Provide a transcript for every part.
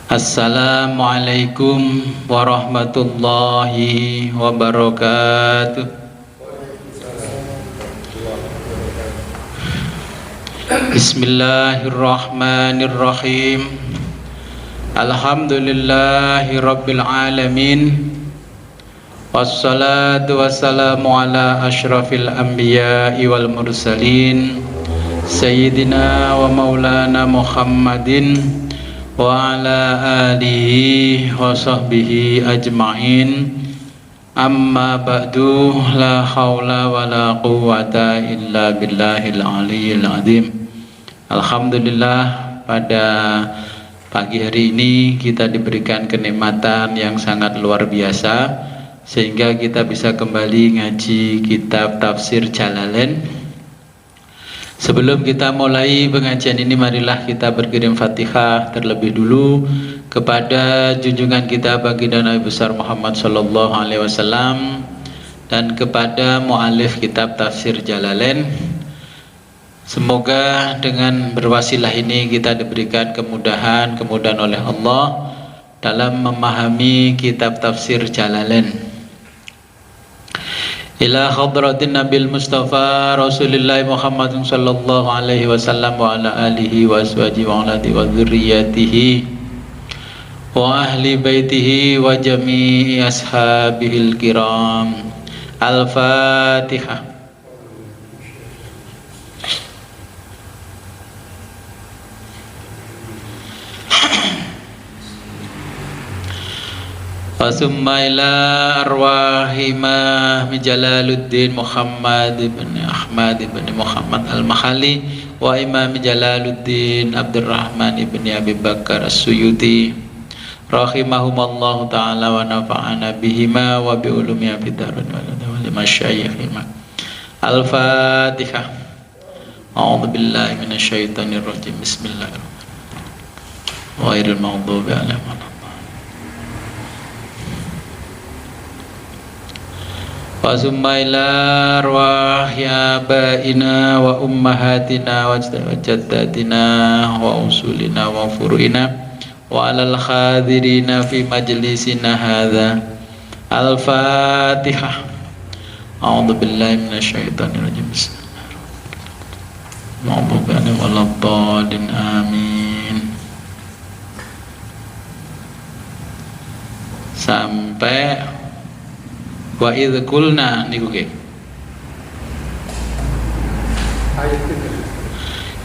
Assalamualaikum warahmatullahi wabarakatuh. Bismillahirrahmanirrahim. Alhamdulillahi rabbil alamin. Wassalatu wassalamu ala ashrafil anbiya'i wal mursalin Sayyidina wa maulana Muhammadin wa ala alihi wa sahbihi ajma'in. Amma ba'du, la hawla wa la quwwata illa billahil aliyyil azim. Alhamdulillah, pada pagi hari ini kita diberikan kenikmatan yang sangat luar biasa sehingga kita bisa kembali ngaji kitab tafsir Jalalain. Sebelum kita mulai pengajian ini, marilah kita berkirim Fatihah terlebih dulu kepada junjungan kita baginda Nabi besar Muhammad sallallahu alaihi wasallam dan kepada muallif kitab tafsir Jalalain. Semoga dengan berwasilah ini kita diberikan kemudahan oleh Allah dalam memahami kitab tafsir Jalalain. Ila hadratin Nabil Mustafa Rasulillah Muhammad sallallahu alaihi wasallam wa ala alihi wa aswaji wa alati wa dzurriyyatihi wa ahli baitihi wa jami'i ashabihil kiram. Al-Fatihah. Wasumma ila arwahi Imam Jalaluddin Muhammad ibn Ahmad ibn Muhammad al-Makhali wa Imam Jalaluddin Abdurrahman ibn Abi Bakar as-Suyuti rahimahumallahu ta'ala wa nafa'ana bihima wa bi ulumihim fid darin wa li masyayikhihim. Al-Fatihah. A'udzu billahi minasyaitonir rajim. Bismillahirrahmanirrahim. Ghairil maghdubi 'alaihim. Wasumma ila arwahi abaina wa ummahatina wa jaddatina wa usulina wa furu'ina wa alal khadirina fi majlisina hadha. Al-Fatihah. A'udzu billahi minasyaitonir rajim. Bismillahirrahmanirrahim. Amin. Sampai wa idh qulna niku nggih.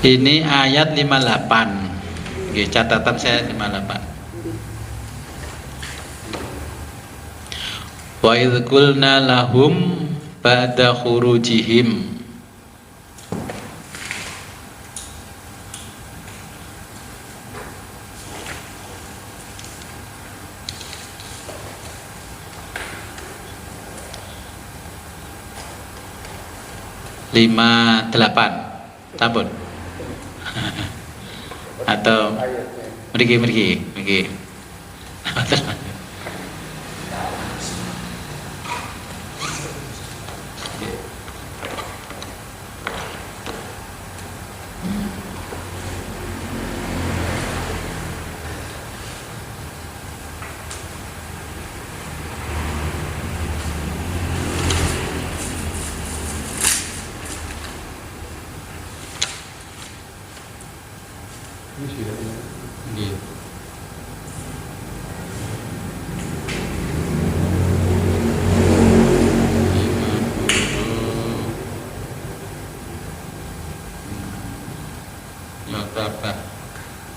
Ini ayat 58. Nggih, catatan saya 58. Wa idh qulna lahum ba'da khurujihim. Lima delapan tabun atau meriki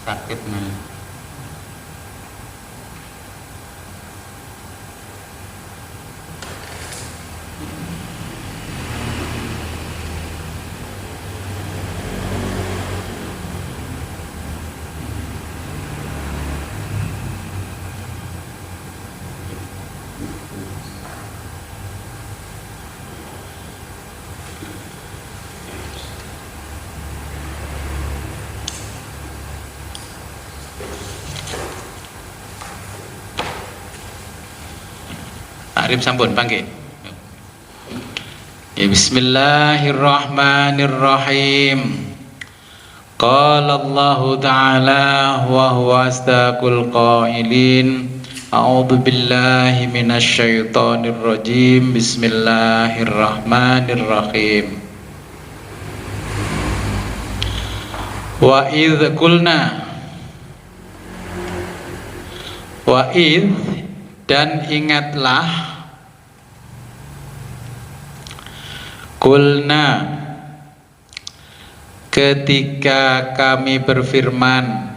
sakit nih. Arif sampun panggil. Ya, bismillahirrahmanirrahim. Qala Allah Ta'ala wa huwa asdaqul qailin. A'udzu billahi minasy syaithanir rajim. Bismillahirrahmanirrahim. Wa idz qulna, wa idz, dan ingatlah, qulna, ketika kami berfirman,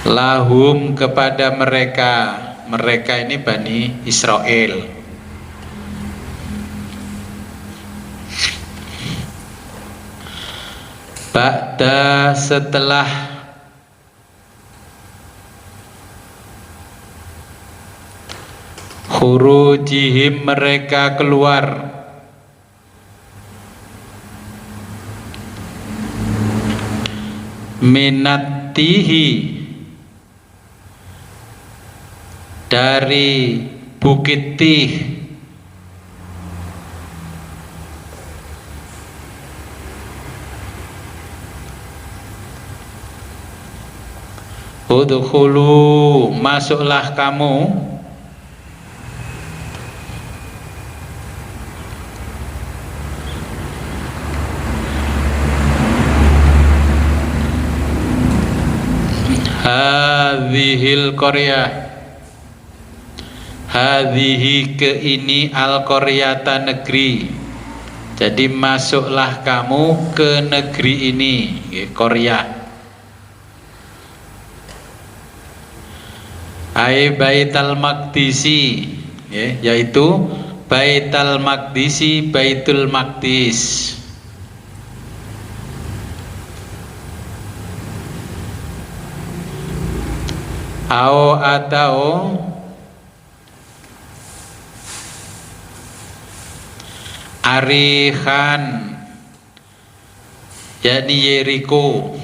lahum, kepada mereka. Mereka ini Bani Israel. Ba'da, setelah, khurujihim, mereka keluar, minatihi, dari Bukit Tih, udkhulu, masuklah kamu, hadhil qaryah, hadhihi, ke ini, al qaryata, negeri. Jadi masuklah kamu ke negeri ini, qaryah. Ai Baitul Maqdisi, yaitu Baitul Maqdisi, Baitul Maqdis. Atau Arihan, yakni Yeriko.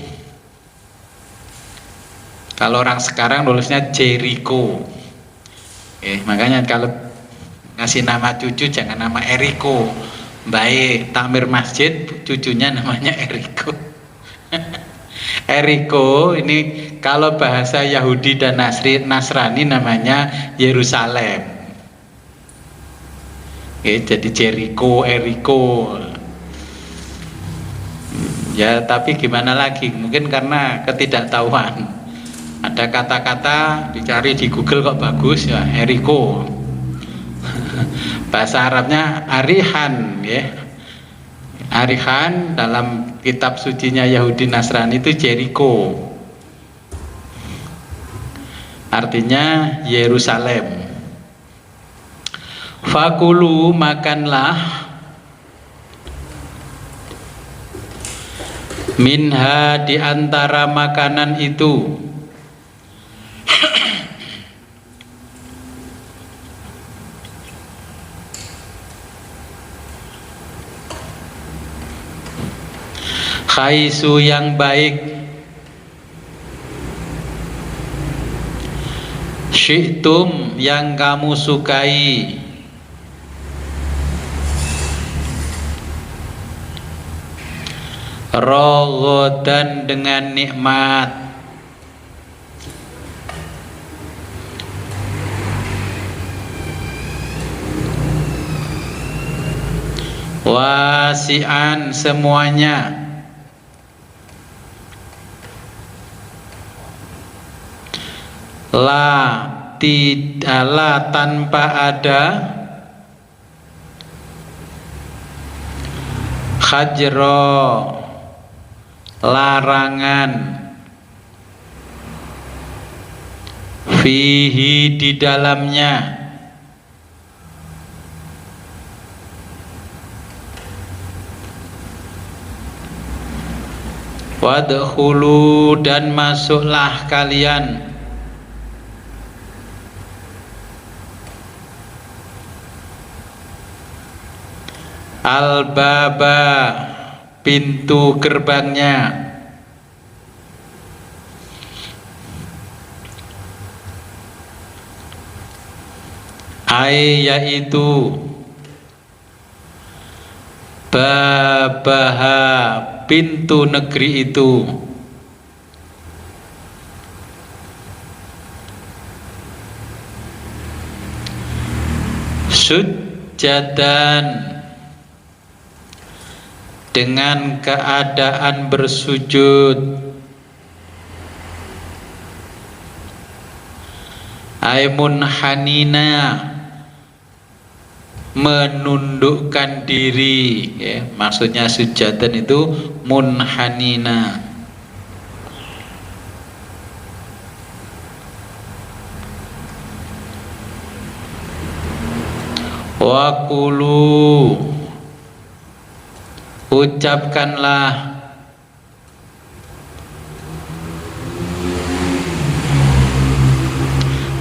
Kalau orang sekarang nulisnya Jericho. Makanya kalau ngasih nama cucu jangan nama Eriko. Baik, takmir masjid cucunya namanya Eriko. Eriko ini kalau bahasa Yahudi dan Nasrani namanya Yerusalem. Jadi Jericho, Eriko. Ya tapi gimana lagi, mungkin karena ketidaktahuan. Ada kata-kata dicari di Google kok bagus, ya Eriko. Bahasa Arabnya Arihan, ya. Arihan dalam kitab sucinya Yahudi Nasrani itu Jericho. Artinya Yerusalem. Fakulu, makanlah, minha, di antara makanan itu, khaisu, yang baik, syi'tum, yang kamu sukai, raghadan, dengan nikmat, wasi'an, semuanya, la, tidaklah, tanpa ada, khajro, larangan, fihi, di dalamnya, wadkhulu, dan masuklah kalian, al-baba, pintu gerbangnya, ai, yaitu, babaha, pintu negeri itu, sujjadan, dengan keadaan bersujud, aimun hanina, menundukkan diri, ya, maksudnya sujadan itu munhanina. Waqulu, ucapkanlah,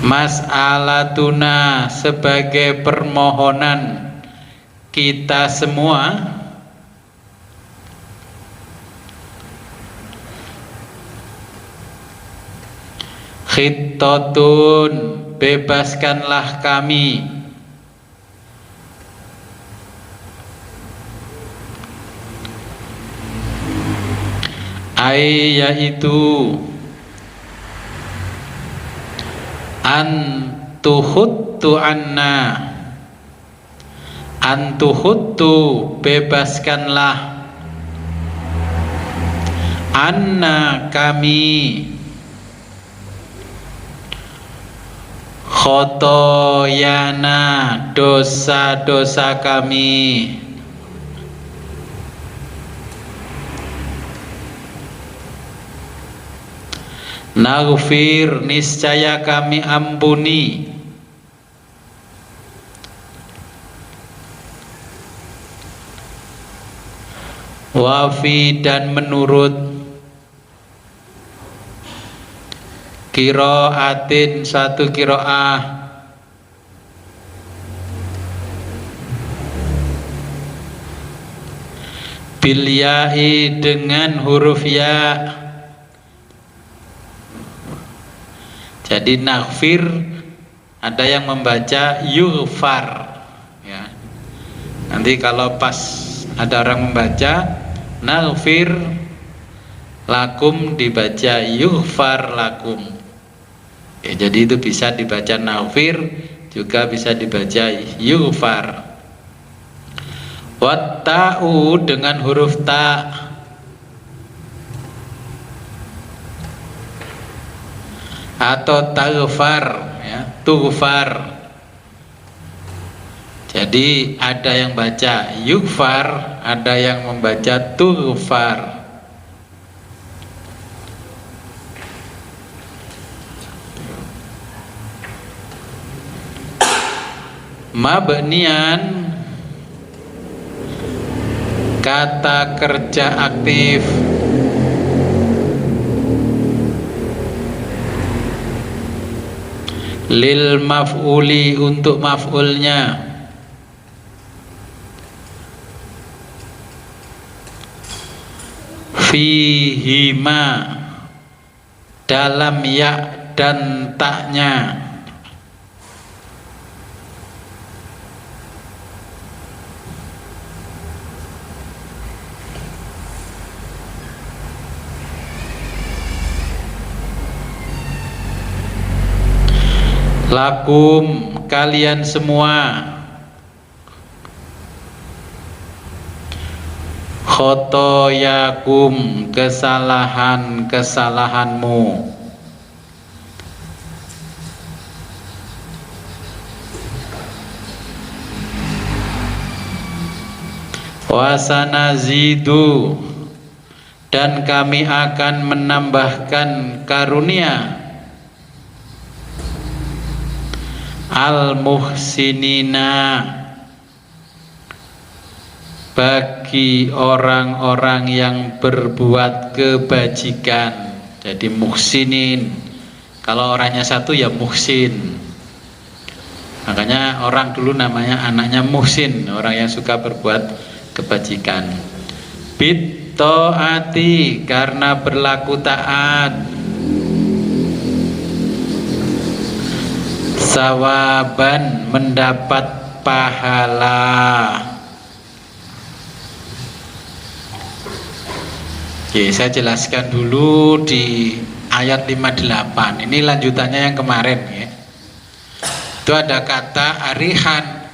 mas'alatuna, sebagai permohonan kita semua, khittatun, bebaskanlah kami, yaitu antuhuttu anna, antuhuttu, bebaskanlah, anna, kami, khotoyana, dosa-dosa kami, naghfir, niscaya kami ampuni, wafi, dan menurut qiraatin, satu qiraah, bil ya'i, dengan huruf ya. Jadi naghfir ada yang membaca yughfar, ya. Nanti kalau pas ada orang membaca naghfir lakum, dibaca yughfar lakum, ya, jadi itu bisa dibaca naghfir, juga bisa dibaca yughfar. Watta'u, dengan huruf ta, atau taghfar, ya, tughfar. Jadi ada yang baca yughfar, ada yang membaca tughfar. Mabnian, kata kerja aktif, lil maf'uli, untuk maf'ulnya, fihima, dalam ya dan taknya, lakum, kalian semua, khotoyakum, kesalahan-kesalahanmu, wasanazidu, dan kami akan menambahkan karunia, al-muhsinina, bagi orang-orang yang berbuat kebajikan. Jadi muhsinin, kalau orangnya satu ya muhsin, makanya orang dulu namanya anaknya muhsin, orang yang suka berbuat kebajikan. Bittaati, karena berlaku taat, sawaban, mendapat pahala, Oke, saya jelaskan dulu di ayat 58. Ini lanjutannya yang kemarin ya. Itu ada kata arihan.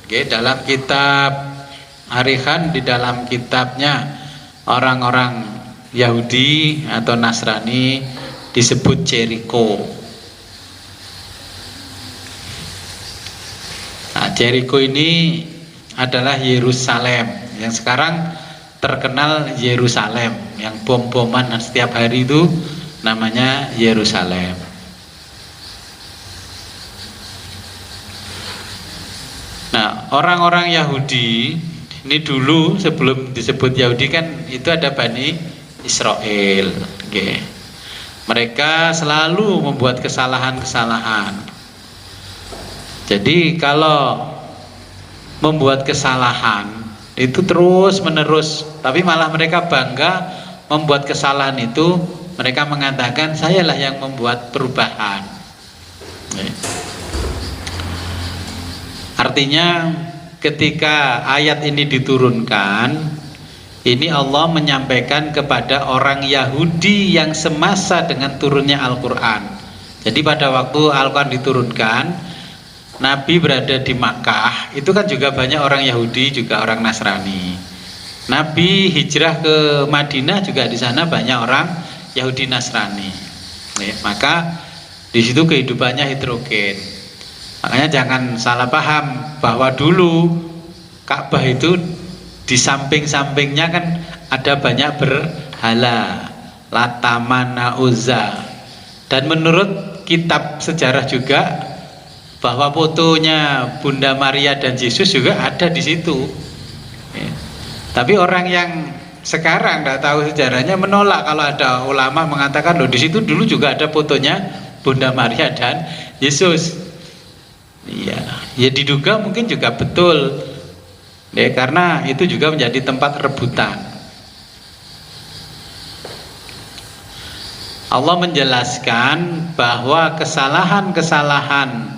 Oke, dalam kitab arihan, di dalam kitabnya orang-orang Yahudi atau Nasrani disebut Jericho. Nah, Jericho ini adalah Yerusalem yang sekarang terkenal Yerusalem, yang bom-boman setiap hari itu namanya Yerusalem. Nah, orang-orang Yahudi ini dulu sebelum disebut Yahudi kan itu ada Bani Israel. Okay. Mereka selalu membuat kesalahan-kesalahan. Jadi kalau membuat kesalahan itu terus menerus, tapi malah mereka bangga membuat kesalahan itu. Mereka mengatakan sayalah yang membuat perubahan. Okay. Artinya ketika ayat ini diturunkan, ini Allah menyampaikan kepada orang Yahudi yang semasa dengan turunnya Al-Quran. Jadi pada waktu Al-Quran diturunkan, Nabi berada di Makkah, itu kan juga banyak orang Yahudi, juga orang Nasrani. Nabi hijrah ke Madinah, juga di sana banyak orang Yahudi Nasrani. Maka di situ kehidupannya heterogen. Makanya jangan salah paham bahwa dulu Ka'bah itu di samping-sampingnya kan ada banyak berhala, Lata, Mana, Uzza. Dan menurut kitab sejarah juga bahwa fotonya Bunda Maria dan Yesus juga ada di situ. Tapi orang yang sekarang tidak tahu sejarahnya menolak kalau ada ulama mengatakan loh di situ dulu juga ada fotonya Bunda Maria dan Yesus. Iya, ya diduga mungkin juga betul, ya, karena itu juga menjadi tempat rebutan. Allah menjelaskan bahwa kesalahan-kesalahan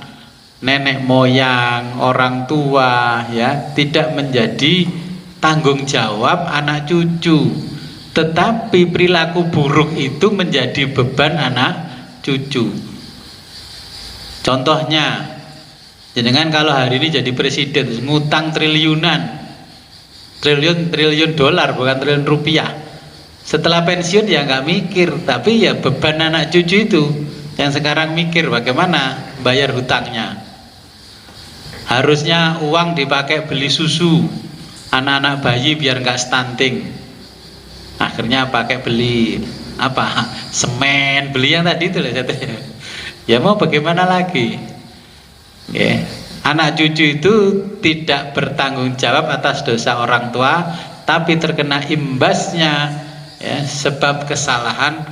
nenek moyang, orang tua, ya, tidak menjadi tanggung jawab anak cucu, tetapi perilaku buruk itu menjadi beban anak cucu. Contohnya, jenengan kalau hari ini jadi presiden ngutang triliunan, triliun dolar bukan triliun rupiah. Setelah pensiun ya nggak mikir, tapi ya beban anak cucu itu yang sekarang mikir bagaimana bayar hutangnya. Harusnya uang dipakai beli susu anak-anak bayi biar nggak stunting. Akhirnya pakai beli apa? Semen, beli yang tadi itu loh. Ya mau bagaimana lagi? Yeah. Anak cucu itu tidak bertanggung jawab atas dosa orang tua, tapi terkena imbasnya, ya, sebab kesalahan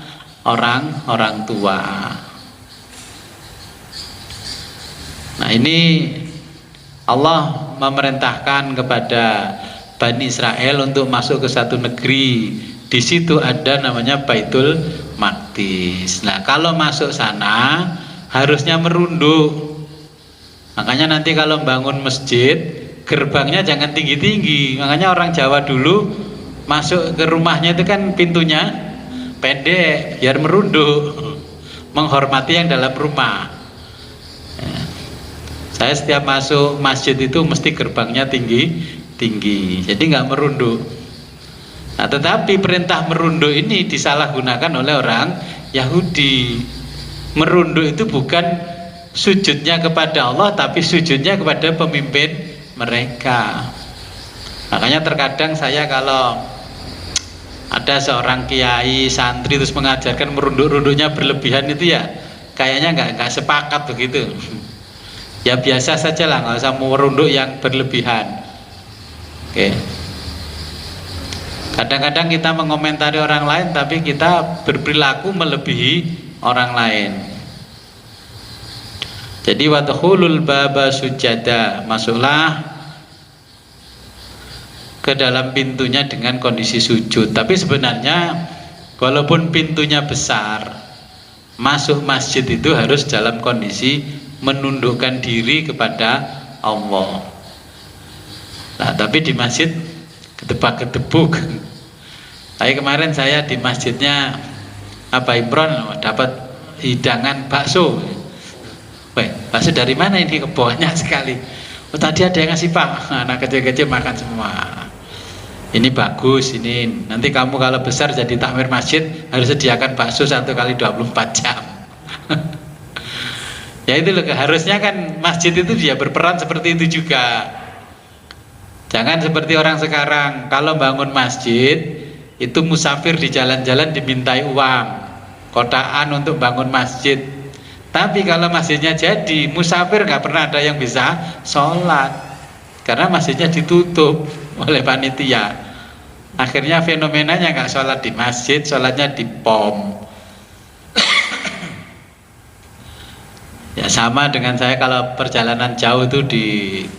orang tua. Nah, ini Allah memerintahkan kepada Bani Israel untuk masuk ke satu negeri. Di situ ada namanya Baitul Maqdis. Nah, kalau masuk sana harusnya merunduk. Makanya nanti kalau bangun masjid, gerbangnya jangan tinggi-tinggi. Makanya orang Jawa dulu masuk ke rumahnya itu kan pintunya pendek, biar merunduk, menghormati yang dalam rumah. Ya. Saya setiap masuk masjid itu mesti gerbangnya tinggi, jadi nggak merunduk. Nah, tetapi perintah merunduk ini disalahgunakan oleh orang Yahudi. Merunduk itu bukan sujudnya kepada Allah, tapi sujudnya kepada pemimpin mereka. Makanya terkadang saya kalau ada seorang kiai santri terus mengajarkan merunduk-runduknya berlebihan itu ya kayaknya nggak sepakat begitu. Ya biasa saja lah, nggak usah merunduk yang berlebihan. Oke. Kadang-kadang kita mengomentari orang lain tapi kita berperilaku melebihi orang lain. Jadi wadkhulul baba sujada, masuklah ke dalam pintunya dengan kondisi sujud. Tapi sebenarnya walaupun pintunya besar, masuk masjid itu harus dalam kondisi menundukkan diri kepada Allah. Nah, tapi di masjid gedebak-gedebuk. Tapi kemarin saya di masjidnya Abah Imron dapat hidangan bakso. Weh, bakso dari mana ini? Banyak sekali. Oh, tadi ada yang ngasih Pak. Anak kecil-kecil makan semua. Ini bagus, ini nanti kamu kalau besar jadi takmir masjid harus sediakan bakso 1 kali 24 jam. Ya itu loh, harusnya kan masjid itu dia berperan seperti itu juga. Jangan seperti orang sekarang, kalau bangun masjid itu musafir di jalan-jalan dimintai uang kotaan untuk bangun masjid. Tapi kalau masjidnya jadi, musafir nggak pernah ada yang bisa sholat karena masjidnya ditutup oleh panitia. Akhirnya fenomenanya nggak sholat di masjid, sholatnya di pom. Ya sama dengan saya kalau perjalanan jauh itu di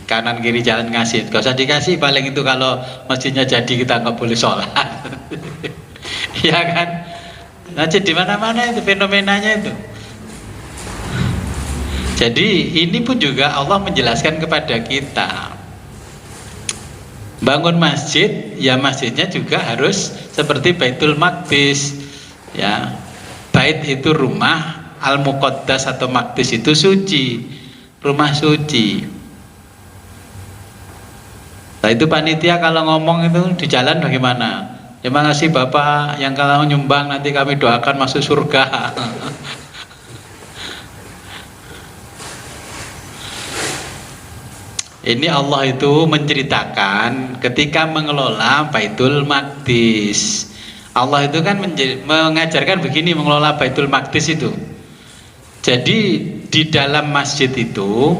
kanan kiri jalan ngasih, gak usah dikasih, paling itu kalau masjidnya jadi kita nggak boleh sholat. Ya kan? Masjid di mana-mana itu fenomenanya itu. Jadi ini pun juga Allah menjelaskan kepada kita, bangun masjid, ya masjidnya juga harus seperti Baitul Maqdis. Ya, bait itu rumah, Al-Muqaddas atau Maqdis itu suci, rumah suci. Nah itu panitia kalau ngomong itu di jalan bagaimana? Terima kasih Bapak yang kalau nyumbang nanti kami doakan masuk surga. Ini Allah itu menceritakan ketika mengelola Baitul Maqdis. Allah itu kan mengajarkan begini mengelola Baitul Maqdis itu. Jadi di dalam masjid itu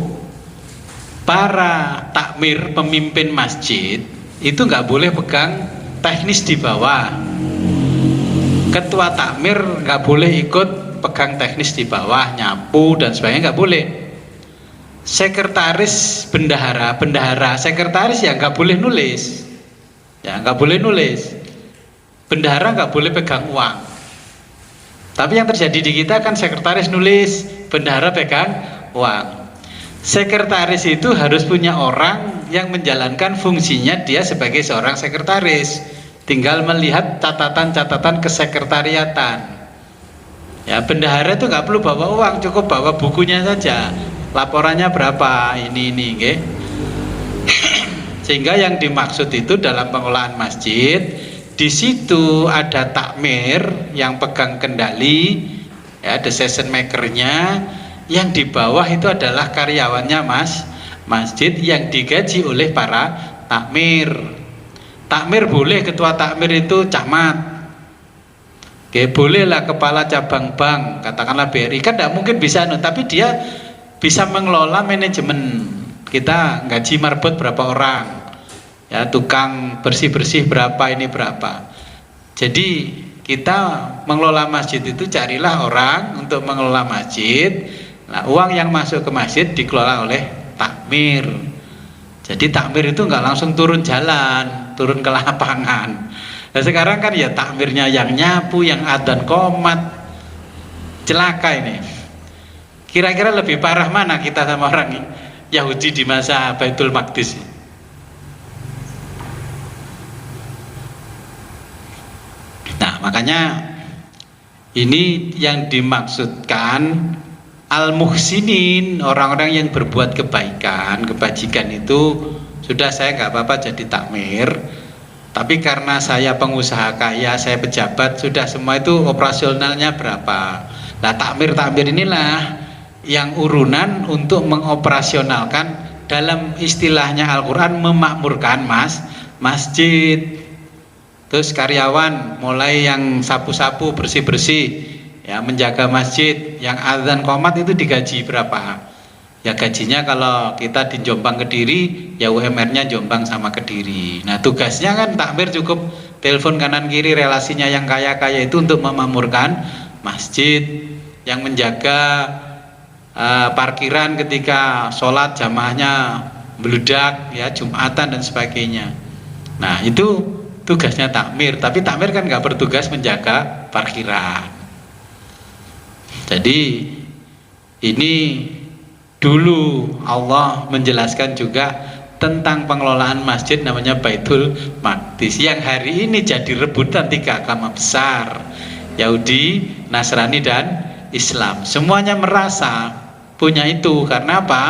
para takmir, pemimpin masjid itu nggak boleh pegang teknis di bawah. Ketua takmir nggak boleh ikut pegang teknis di bawah, nyapu dan sebagainya nggak boleh. Sekretaris bendahara, sekretaris ya nggak boleh nulis, ya nggak boleh nulis. Bendahara nggak boleh pegang uang. Tapi yang terjadi di kita kan sekretaris nulis, bendahara pegang uang. Sekretaris itu harus punya orang yang menjalankan fungsinya dia sebagai seorang sekretaris. Tinggal melihat catatan-catatan kesekretariatan. Ya, bendahara itu nggak perlu bawa uang, cukup bawa bukunya saja. Laporannya berapa, ini, okay? Sehingga yang dimaksud itu dalam pengelolaan masjid, di situ ada takmir yang pegang kendali, ya, decision makernya, yang di bawah itu adalah karyawannya masjid yang digaji oleh para takmir. Takmir boleh, ketua takmir itu camat, oke, bolehlah kepala cabang bank, katakanlah BRI, kan tidak mungkin bisa, tapi dia bisa mengelola manajemen. Kita gaji marbot berapa orang, ya, tukang bersih-bersih berapa, ini berapa. Jadi kita mengelola masjid itu carilah orang untuk mengelola masjid. Nah, uang yang masuk ke masjid dikelola oleh takmir. Jadi takmir itu nggak langsung turun jalan, turun ke lapangan. Nah, sekarang kan ya takmirnya yang nyapu, yang adzan qomat. Celaka ini. Kira-kira lebih parah mana kita sama orang Yahudi di masa Baitul Maqdis? Nah, makanya ini yang dimaksudkan al-muhsinin, orang-orang yang berbuat kebaikan, kebajikan itu sudah, saya nggak apa-apa jadi takmir, tapi karena saya pengusaha kaya, saya pejabat, sudah semua itu operasionalnya berapa. Nah, takmir-takmir inilah yang urunan untuk mengoperasionalkan, dalam istilahnya Al-Quran, memakmurkan masjid. Terus karyawan mulai yang sapu-sapu, bersih-bersih, ya, menjaga masjid, yang adzan qomat itu digaji berapa? Ya gajinya kalau kita di Jombang Kediri, ya UMR-nya Jombang sama Kediri. Nah, tugasnya kan takmir cukup telepon kanan kiri relasinya yang kaya-kaya itu untuk memakmurkan masjid, yang menjaga parkiran ketika sholat jamaahnya meludak, ya, Jumatan dan sebagainya. Nah, itu tugasnya takmir. Tapi takmir kan nggak bertugas menjaga parkiran. Jadi ini dulu Allah menjelaskan juga tentang pengelolaan masjid namanya Baitul Maqdis, yang hari ini jadi rebutan 3 agama besar, Yahudi, Nasrani, dan Islam. Semuanya merasa punya itu. Karena apa?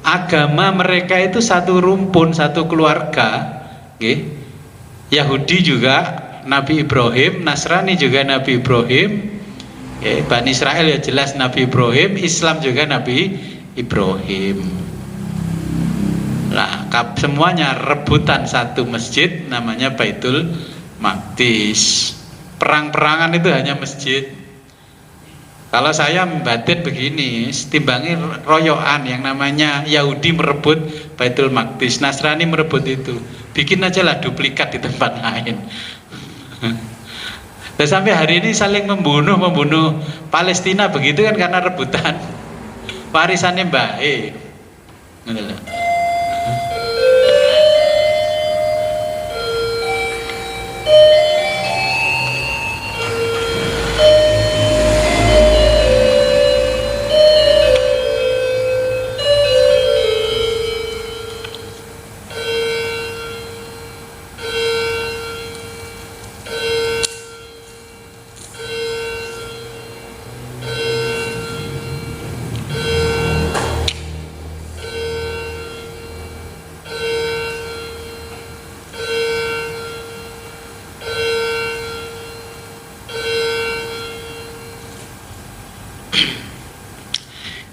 Agama mereka itu satu rumpun, satu keluarga. Okay. Yahudi juga Nabi Ibrahim, Nasrani juga Nabi Ibrahim, okay. Bani Israel ya jelas Nabi Ibrahim, Islam juga Nabi Ibrahim. Nah, semuanya rebutan satu masjid namanya Baitul Maqdis. Perang-perangan itu hanya masjid. Kalau saya membatin begini, timbangi royoan yang namanya Yahudi merebut Baitul Maqdis, Nasrani merebut itu. Bikin aja lah duplikat di tempat lain. Dan sampai hari ini saling membunuh Palestina begitu kan, karena rebutan warisannya baik.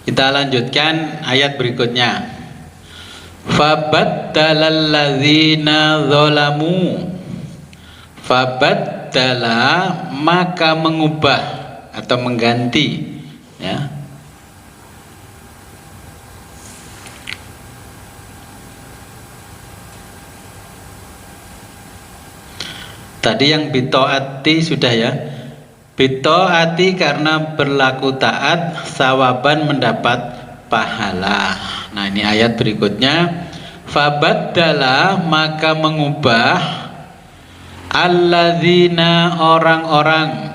Kita lanjutkan ayat berikutnya. Fabaddalal ladzina zalamu. Fabaddala, maka mengubah atau mengganti, ya. Tadi yang bitoati sudah ya. Bitoati karena berlaku taat, sawaban mendapat pahala. Nah ini ayat berikutnya. Fabaddala, maka mengubah, alladzina, orang-orang,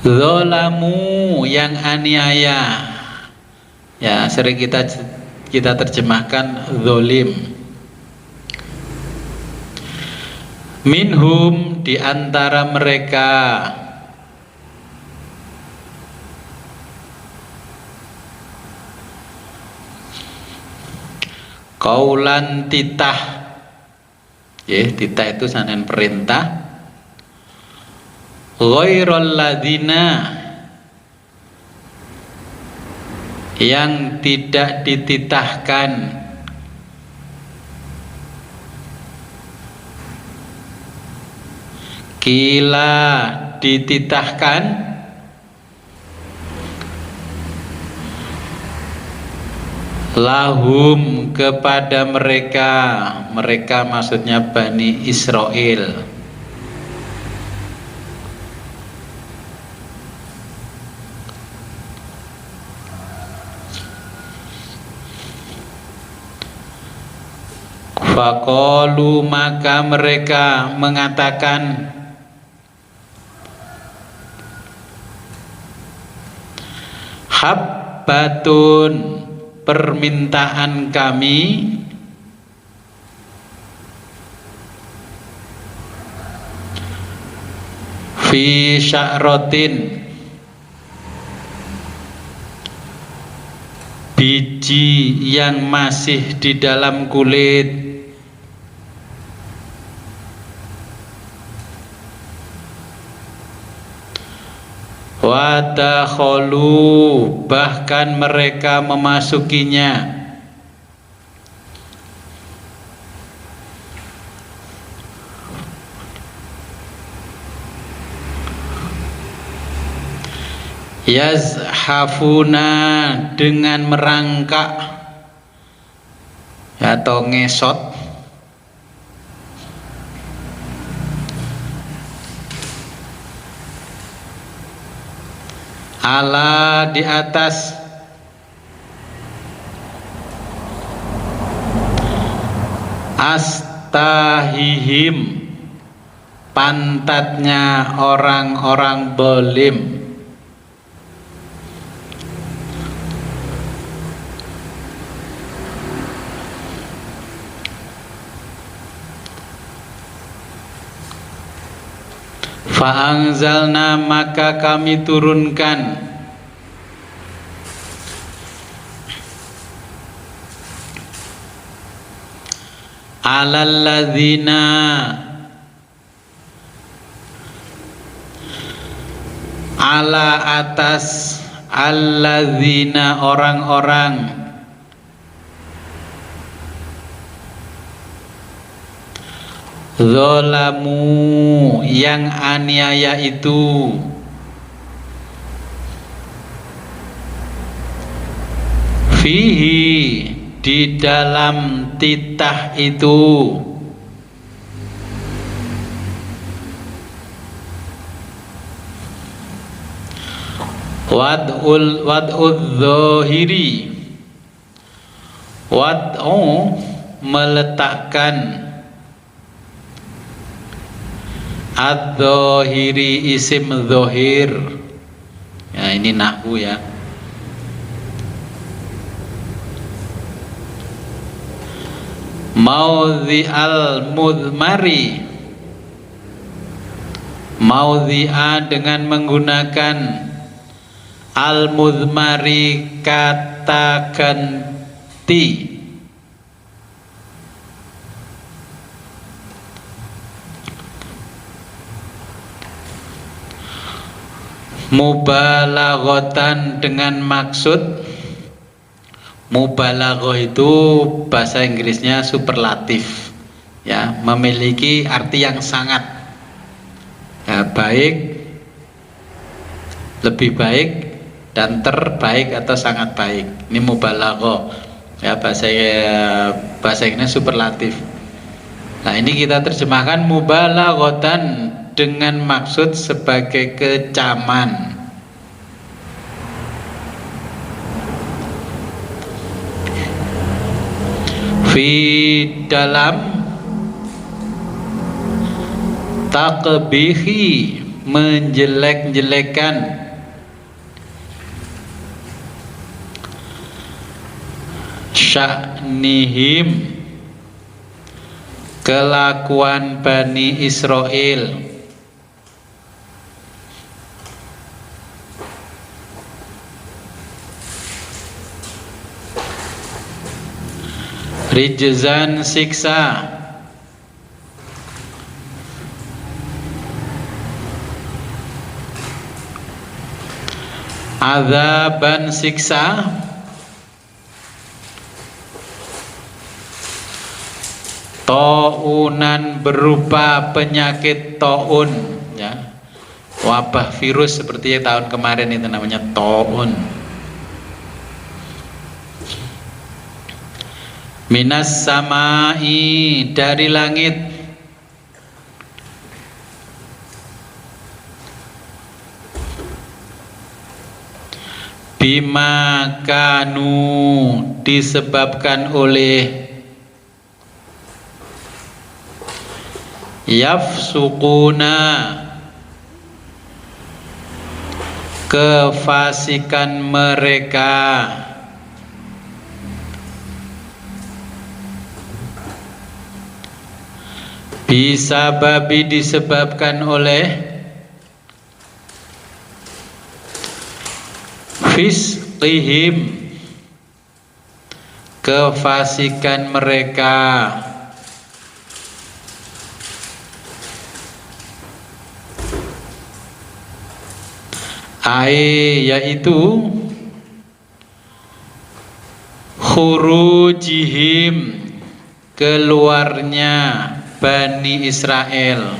zalamu, yang aniaya. Ya sering kita terjemahkan zolim. Minhum, di antara mereka, kaulan titah, ya titah itu sanen perintah, ghairul ladina, yang tidak dititahkan, kila, dititahkan, lahum, kepada mereka. Mereka maksudnya Bani Israel. Faqalu, maka mereka mengatakan, habbatun, permintaan kami, fi sya'rotin, biji yang masih di dalam kulit, wadakholu, bahkan mereka memasukinya, yazhafuna, dengan merangkak atau ngesot, ala, di atas, astahihim, pantatnya orang-orang zalim, Fa'anzalna maka kami turunkan alalladzina ala atas alladzina orang-orang zalamu yang aniaya itu fihi di dalam titah itu wad'ul zahiri wad'u meletakkan ad-zahiri isim zahir ya, ini nahwu ya. Maudhi'al mudmari maudhi'a dengan menggunakan al mudmari kata ganti mubalaghatan dengan maksud mubalaghah itu bahasa Inggrisnya superlatif ya, memiliki arti yang sangat ya, baik, lebih baik dan terbaik atau sangat baik. Ini mubalaghah ya, bahasa Inggrisnya superlatif. Nah, ini kita terjemahkan mubalaghatan dengan maksud sebagai kecaman. Fi dalam takbihi menjelek-jelekan sya'nihim kelakuan Bani Israel rijzan siksa azaban siksa ta'unan berupa penyakit ta'un ya, wabah virus seperti tahun kemarin itu namanya ta'un. Minas samai dari langit bima kanu disebabkan oleh yafsukuna kefasikan mereka bisa babi disebabkan oleh fisqihim kefasikan mereka yaitu khurujihim keluarnya Bani Israel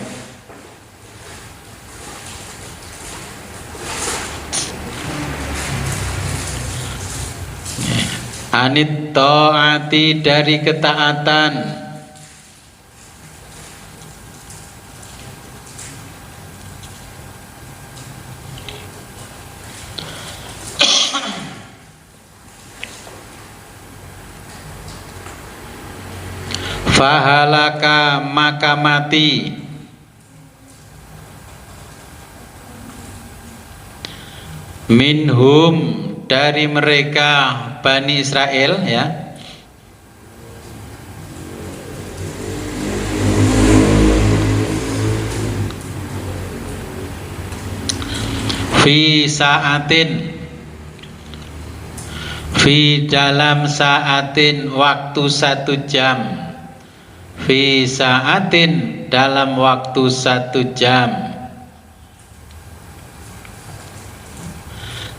anit ta'ati dari ketaatan fahalaka maka mati minhum dari mereka Bani Israel ya, fi sa'atin, fi dalam sa'atin, waktu 1 jam, fi sa'atin, dalam waktu 1 jam,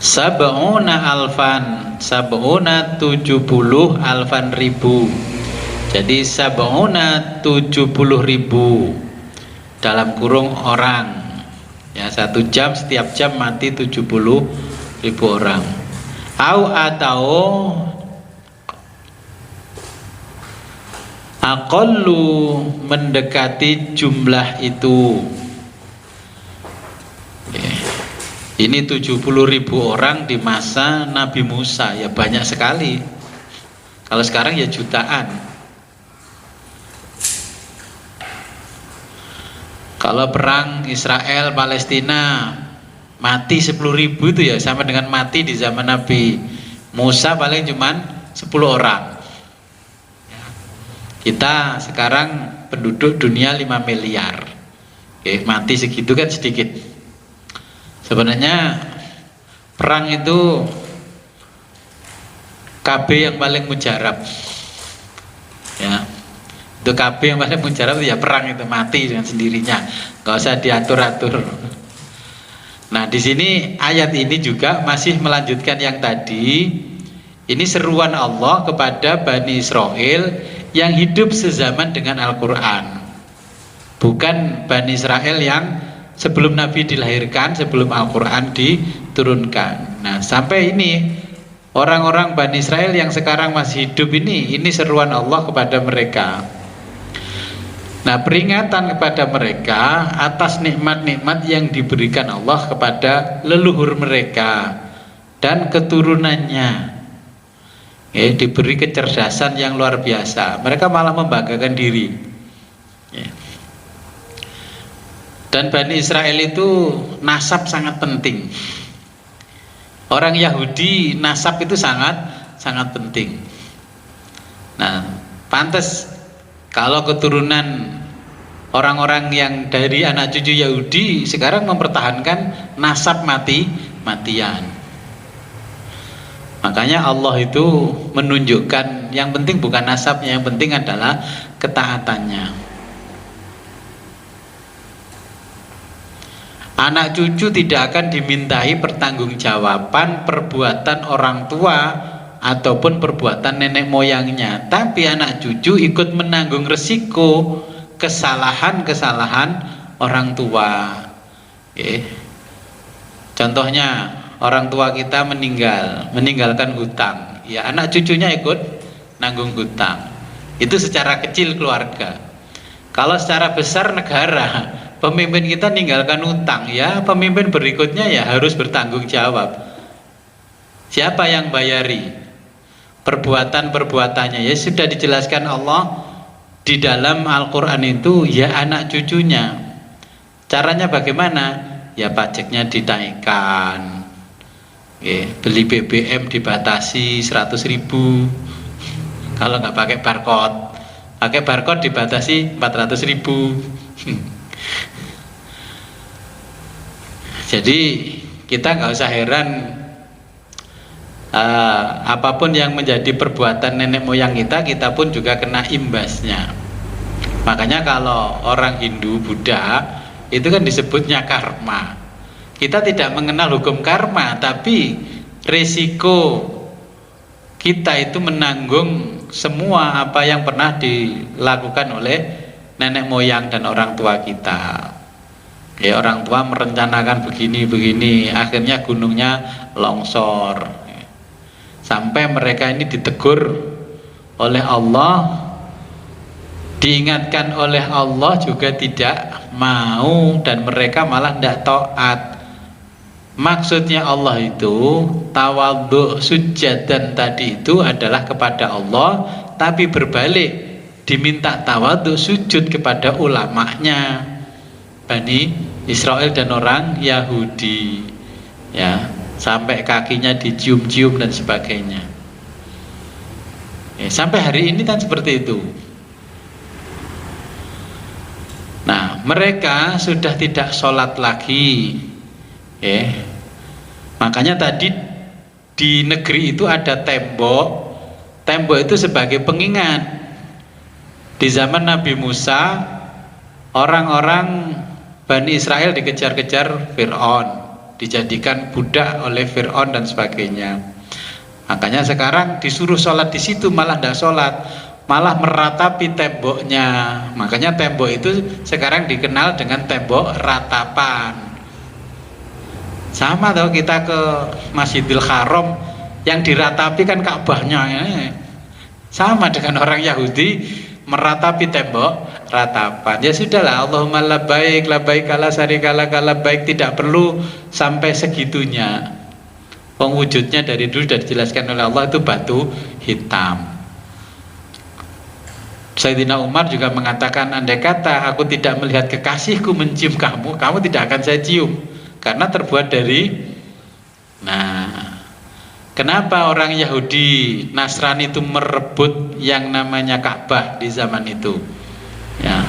sab'una alfan, sab'una 70, alfan ribu, jadi sab'una 70.000 dalam kurung orang ya, 1 jam, setiap jam mati 70.000 orang. Atau aqallu, mendekati jumlah itu. Ini 70.000 orang di masa Nabi Musa, ya banyak sekali. Kalau sekarang ya jutaan. Kalau perang Israel Palestina mati 10.000 itu ya sama dengan mati di zaman Nabi Musa paling cuman 10 orang. Kita sekarang penduduk dunia 5 miliar. Oke, mati segitu kan sedikit. Sebenarnya perang itu KB yang paling mujarab. Ya. Itu KB yang paling mujarab ya perang itu, mati dengan sendirinya, nggak usah diatur-atur. Nah di sini ayat ini juga masih melanjutkan yang tadi. Ini seruan Allah kepada Bani Israel yang hidup sezaman dengan Al-Quran, bukan Bani Israel yang sebelum Nabi dilahirkan, sebelum Al-Quran diturunkan. Nah sampai ini orang-orang Bani Israel yang sekarang masih hidup ini seruan Allah kepada mereka. Nah peringatan kepada mereka atas nikmat-nikmat yang diberikan Allah kepada leluhur mereka dan keturunannya. Diberi kecerdasan yang luar biasa, mereka malah membanggakan diri. Dan Bani Israel itu nasab sangat penting. Orang Yahudi nasab itu sangat penting. Nah pantas kalau keturunan orang-orang yang dari anak cucu Yahudi sekarang mempertahankan nasab mati-matian. Makanya Allah itu menunjukkan yang penting bukan nasabnya, yang penting adalah ketaatannya. Anak cucu tidak akan dimintai pertanggungjawaban perbuatan orang tua ataupun perbuatan nenek moyangnya, tapi anak cucu ikut menanggung resiko kesalahan-kesalahan orang tua. Contohnya orang tua kita meninggalkan hutang, ya anak cucunya ikut nanggung hutang. Itu secara kecil keluarga. Kalau secara besar negara, pemimpin kita meninggalkan hutang, ya pemimpin berikutnya ya harus bertanggung jawab. Siapa yang bayari perbuatan-perbuatannya? Ya sudah dijelaskan Allah di dalam Al-Quran itu, ya anak cucunya. Caranya bagaimana? Ya pajaknya dinaikkan, beli BBM dibatasi 100.000. Kalau nggak pakai barcode dibatasi 400.000. Jadi kita nggak usah heran apapun yang menjadi perbuatan nenek moyang kita pun juga kena imbasnya. Makanya kalau orang Hindu, Buddha itu kan disebutnya karma. Kita tidak mengenal hukum karma, tapi risiko kita itu menanggung semua apa yang pernah dilakukan oleh nenek moyang dan orang tua kita. Ya orang tua merencanakan begini, akhirnya gunungnya longsor. Sampai mereka ini ditegur oleh Allah, diingatkan oleh Allah juga tidak mau, dan mereka malah tidak taat. Maksudnya Allah itu tawadhu sujadan tadi itu adalah kepada Allah, tapi berbalik diminta tawadhu sujud kepada ulamanya Bani Israel dan orang Yahudi, ya sampai kakinya dicium-cium dan sebagainya. Sampai hari ini kan seperti itu. Nah mereka sudah tidak sholat lagi, Makanya tadi di negeri itu ada tembok. Tembok itu sebagai pengingat. Di zaman Nabi Musa, orang-orang Bani Israel dikejar-kejar Fir'aun, dijadikan budak oleh Fir'aun dan sebagainya. Makanya sekarang disuruh sholat di situ malah tidak sholat, malah meratapi temboknya. Makanya tembok itu sekarang dikenal dengan tembok ratapan. Sama tahu kita ke Masjidil Haram, yang diratapi kan Ka'bahnya. Sama dengan orang Yahudi meratapi tembok ratapan. Ya sudahlah, Allahumma labbaik labbaik la syarika lak labbaik, tidak perlu sampai segitunya. Wujudnya dari dulu sudah dijelaskan oleh Allah, itu batu hitam. Sayyidina Umar juga mengatakan, andai kata aku tidak melihat kekasihku mencium kamu, kamu tidak akan saya cium, karena terbuat dari. Nah, kenapa orang Yahudi Nasrani itu merebut yang namanya Ka'bah di zaman itu? Ya.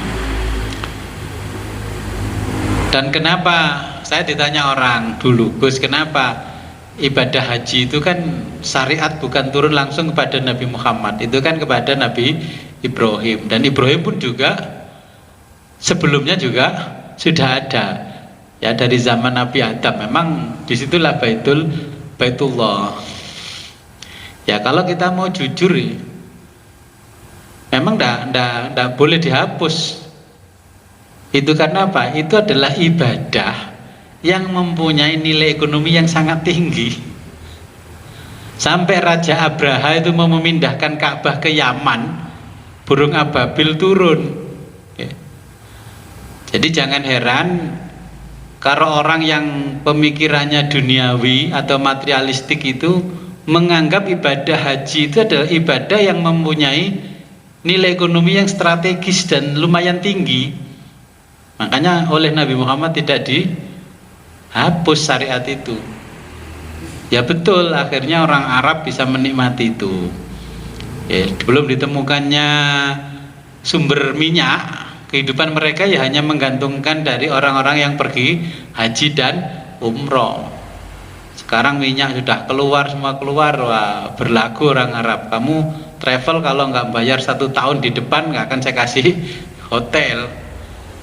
Dan kenapa saya ditanya orang dulu, Gus, kenapa ibadah haji itu kan syariat bukan turun langsung kepada Nabi Muhammad, itu kan kepada Nabi Ibrahim, dan Ibrahim pun juga sebelumnya juga sudah ada ya, dari zaman Nabi Adam. Memang disitulah Baitullah. Ya kalau kita mau jujur, memang ndak boleh dihapus. Itu karena apa? Itu adalah ibadah yang mempunyai nilai ekonomi yang sangat tinggi. Sampai Raja Abraha itu mau memindahkan Ka'bah ke Yaman, burung ababil turun. Jadi jangan heran kalau orang yang pemikirannya duniawi atau materialistik itu menganggap ibadah haji itu adalah ibadah yang mempunyai nilai ekonomi yang strategis dan lumayan tinggi. Makanya oleh Nabi Muhammad tidak dihapus syariat itu. Ya betul, akhirnya orang Arab bisa menikmati itu. Ya, belum ditemukannya sumber minyak, kehidupan mereka ya hanya menggantungkan dari orang-orang yang pergi haji dan umroh. Sekarang minyak sudah keluar, semua keluar. Wah, berlaku orang Arab, kamu travel kalau nggak bayar 1 tahun di depan nggak akan saya kasih hotel.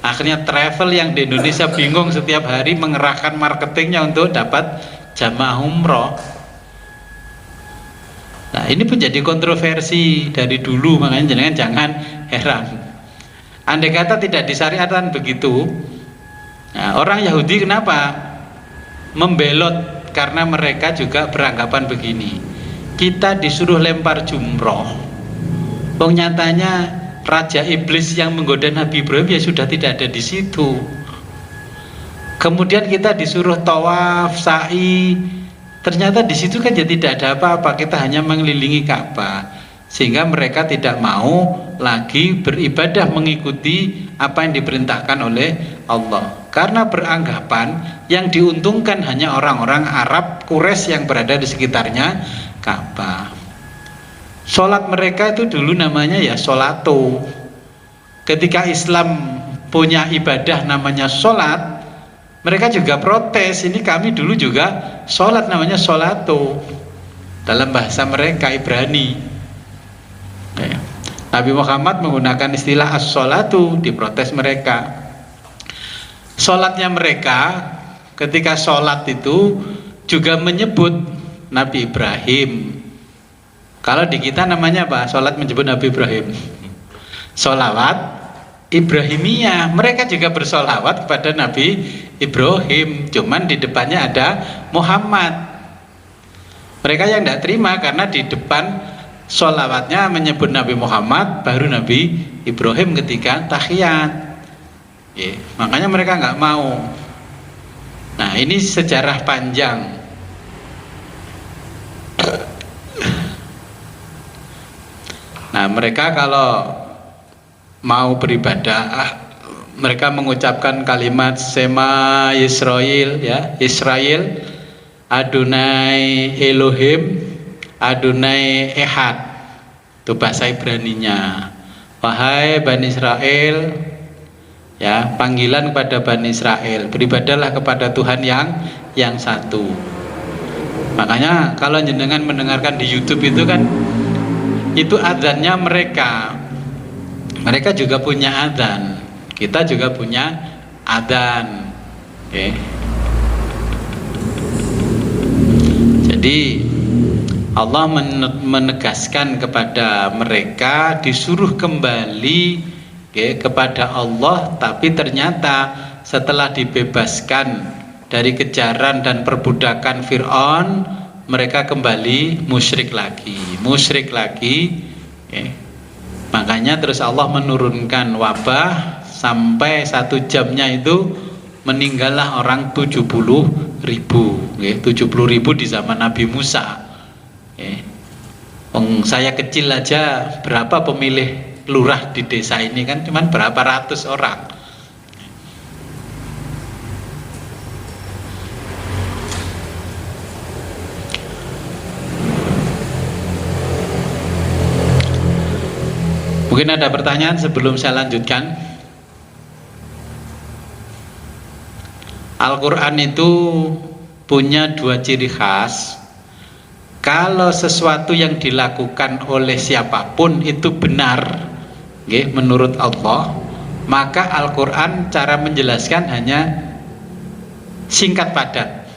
Akhirnya travel yang di Indonesia bingung setiap hari mengerahkan marketingnya untuk dapat jamaah umroh. Nah ini pun jadi kontroversi dari dulu, makanya jangan heran. Andai kata tidak disyariatkan begitu, nah, orang Yahudi kenapa membelot? Karena mereka juga beranggapan begini, kita disuruh lempar jumroh, nyatanya Raja Iblis yang menggoda Nabi Ibrahim ya sudah tidak ada di situ. Kemudian kita disuruh tawaf, sa'i, ternyata di situ kan ya tidak ada apa-apa, kita hanya mengelilingi Ka'bah. Sehingga mereka tidak mau lagi beribadah mengikuti apa yang diperintahkan oleh Allah, karena beranggapan yang diuntungkan hanya orang-orang Arab Quraisy yang berada di sekitarnya Ka'bah. Sholat mereka itu dulu namanya ya sholato. Ketika Islam punya ibadah namanya sholat, mereka juga protes, ini kami dulu juga sholat namanya sholato, dalam bahasa mereka Ibrani. Nabi Muhammad menggunakan istilah as-sholatu, diprotes mereka. Sholatnya mereka ketika sholat itu juga menyebut Nabi Ibrahim. Kalau di kita namanya apa? Sholat menyebut Nabi Ibrahim, sholawat Ibrahimiyah. Mereka juga bersolawat kepada Nabi Ibrahim, cuman di depannya ada Muhammad. Mereka yang tidak terima karena di depan sholawatnya menyebut Nabi Muhammad, baru Nabi Ibrahim ketika tahiyat. Makanya mereka nggak mau. Nah ini sejarah panjang. Nah mereka kalau mau beribadah, mereka mengucapkan kalimat Sema Yisrael, ya, Israel, Adonai Elohim, Adonai Ehad. Itu bahasa Ibraninya. Wahai Bani Israel, ya, panggilan kepada Bani Israel, beribadahlah kepada Tuhan yang satu. Makanya kalau jenengan mendengarkan di YouTube itu kan, itu adzannya mereka juga punya adzan, kita juga punya adzan. Oke. Jadi Allah menegaskan kepada mereka disuruh kembali kepada Allah, tapi ternyata setelah dibebaskan dari kejaran dan perbudakan Fir'aun, mereka kembali musyrik lagi. Makanya terus Allah menurunkan wabah sampai 1 jamnya itu meninggallah orang 70.000. 70.000 di zaman Nabi Musa. Saya kecil aja berapa pemilih lurah di desa ini kan cuman berapa ratus orang. Mungkin ada pertanyaan sebelum saya lanjutkan. Al-Quran itu punya 2 ciri khas. Kalau sesuatu yang dilakukan oleh siapapun itu benar menurut Allah, maka Al-Quran cara menjelaskan hanya singkat padat.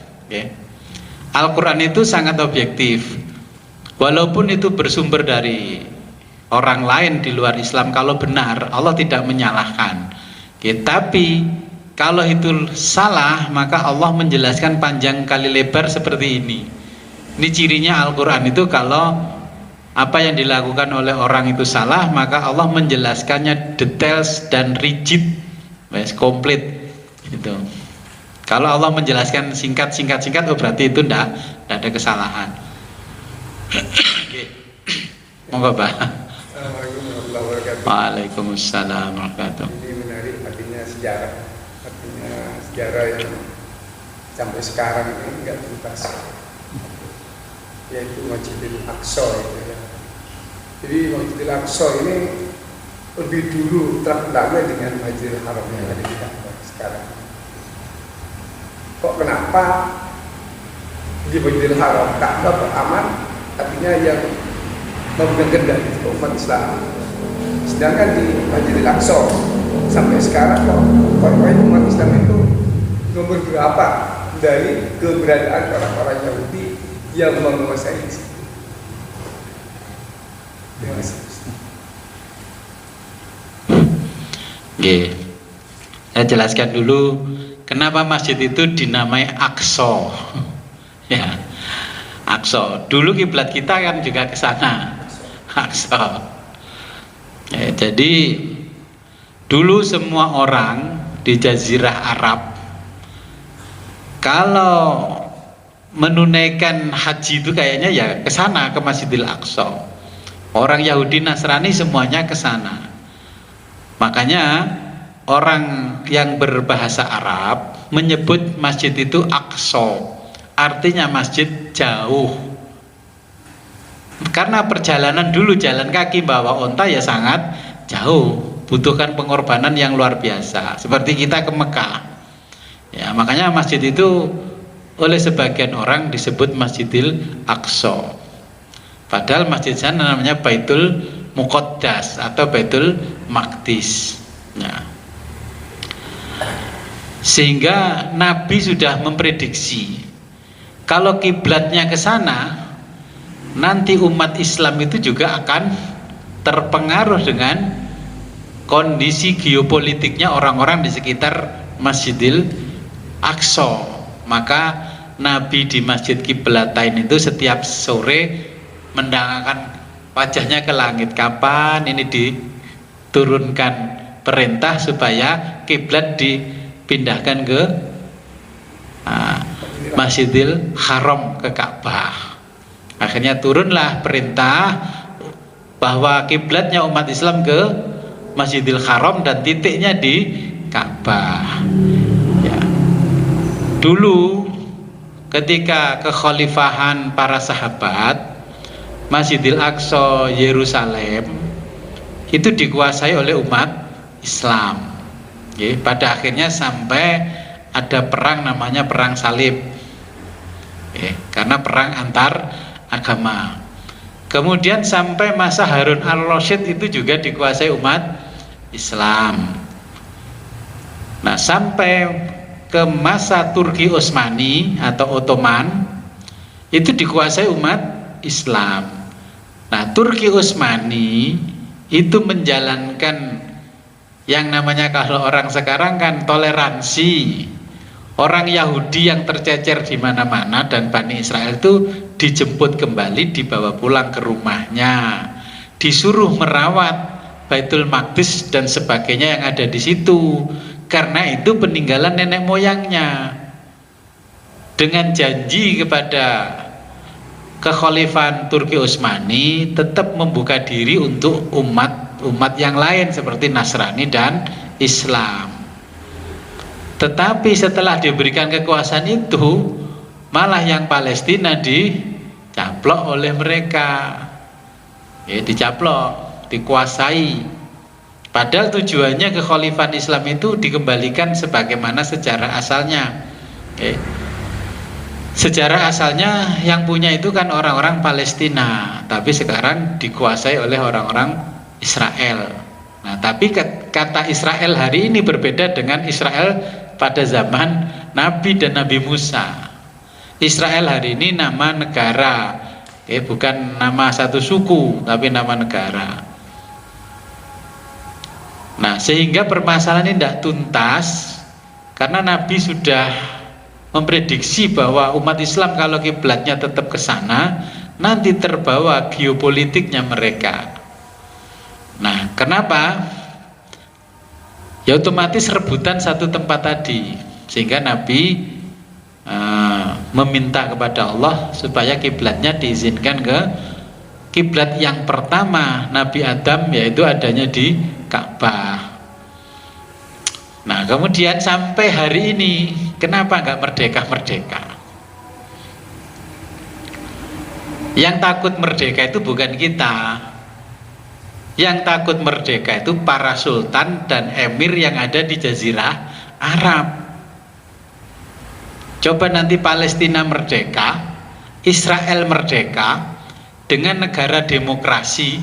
Al-Quran itu sangat objektif. Walaupun itu bersumber dari orang lain di luar Islam, kalau benar Allah tidak menyalahkan. Tapi kalau itu salah, maka Allah menjelaskan panjang kali lebar seperti ini. Ini cirinya Al-Quran itu, kalau apa yang dilakukan oleh orang itu salah, maka Allah menjelaskannya details dan rigid, komplit gitu. Kalau Allah menjelaskan singkat, oh berarti itu tidak ada kesalahan. Monggo Pak. Assalamualaikum warahmatullahi wabarakatuh. Waalaikumsalam warahmatullahi wabarakatuh. Ini menarik, artinya sejarah yang sampai sekarang ini enggak tuntas, yaitu Masjidil Aqsa itu ya. Jadi Masjidil Aqsa ini lebih dulu terkenal dengan Masjidil Haram yang ada di Ka'bah sekarang. Kok kenapa di Masjidil Haram Ka'bah beraman, artinya yang memegang kendali umat Islam, sedangkan di Masjidil Aqsa sampai sekarang kok umat Islam itu nomor berapa dari keberadaan orang-orang Yahudi yang menguasai di situ. Saya jelaskan dulu kenapa masjid itu dinamai Aqsa. Ya, Aqsa. Dulu kiblat kita kan juga ke sana. Aqsa. Jadi dulu semua orang di Jazirah Arab kalau menunaikan haji itu kayaknya ya ke sana, ke Masjidil Aqsa. Orang Yahudi Nasrani semuanya ke sana. Makanya orang yang berbahasa Arab menyebut masjid itu Aqsa, artinya masjid jauh. Karena perjalanan dulu jalan kaki bawa onta ya sangat jauh, butuhkan pengorbanan yang luar biasa, seperti kita ke Mekah. Ya, makanya masjid itu oleh sebagian orang disebut Masjidil Aqsa. Padahal masjid sana namanya Baitul Muqaddas atau Baitul Maqdis. Ya. Sehingga Nabi sudah memprediksi kalau kiblatnya ke sana, nanti umat Islam itu juga akan terpengaruh dengan kondisi geopolitiknya orang-orang di sekitar Masjidil Aqsa. Maka Nabi di Masjid Qiblatain itu setiap sore mendangkan wajahnya ke langit, kapan ini diturunkan perintah supaya kiblat dipindahkan ke Masjidil Haram, ke Ka'bah. Akhirnya turunlah perintah bahwa kiblatnya umat Islam ke Masjidil Haram dan titiknya di Ka'bah. Ya. Dulu ketika kekhalifahan para sahabat, Masjidil Aqsa Yerusalem itu dikuasai oleh umat Islam. Pada akhirnya sampai ada perang namanya perang salib. karena perang antar agama. Kemudian sampai masa Harun al-Rasyid itu juga dikuasai umat Islam. Nah, sampai ke masa Turki Utsmani atau Ottoman itu dikuasai umat Islam. Nah, Turki Utsmani itu menjalankan yang namanya, kalau orang sekarang kan toleransi. Orang Yahudi yang tercecer di mana-mana dan Bani Israel itu dijemput kembali, dibawa pulang ke rumahnya, disuruh merawat Baitul Maqdis dan sebagainya yang ada di situ, karena itu peninggalan nenek moyangnya. Dengan janji kepada kekhalifahan Turki Utsmani tetap membuka diri untuk umat yang lain seperti Nasrani dan Islam. Tetapi setelah diberikan kekuasaan itu, malah yang Palestina dicaplok oleh mereka, dicaplok, dikuasai. Padahal tujuannya kekhalifahan Islam itu dikembalikan sebagaimana sejarah asalnya. Sejarah asalnya yang punya itu kan orang-orang Palestina, tapi sekarang dikuasai oleh orang-orang Israel. Nah, tapi kata Israel hari ini berbeda dengan Israel pada zaman Nabi dan Nabi Musa. Israel hari ini nama negara, bukan nama satu suku, tapi nama negara. Nah, sehingga permasalahan ini tidak tuntas karena Nabi sudah memprediksi bahwa umat Islam kalau kiblatnya tetap ke sana, nanti terbawa geopolitiknya mereka. Nah, kenapa? Ya otomatis rebutan satu tempat tadi, sehingga Nabi meminta kepada Allah supaya kiblatnya diizinkan ke kiblat yang pertama Nabi Adam, yaitu adanya di Ka'bah. Nah, kemudian sampai hari ini kenapa nggak merdeka-merdeka? Yang takut merdeka itu bukan kita. Yang takut merdeka itu para sultan dan emir yang ada di Jazirah Arab. Coba nanti Palestina merdeka, Israel merdeka dengan negara demokrasi,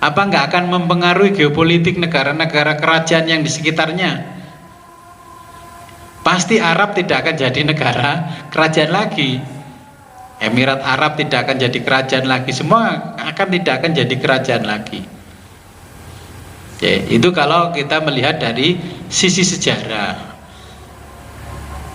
apa nggak akan mempengaruhi geopolitik negara-negara kerajaan yang di sekitarnya? Pasti Arab tidak akan jadi negara kerajaan lagi. Emirat Arab tidak akan jadi kerajaan lagi, semua tidak akan jadi kerajaan lagi. Itu kalau kita melihat dari sisi sejarah.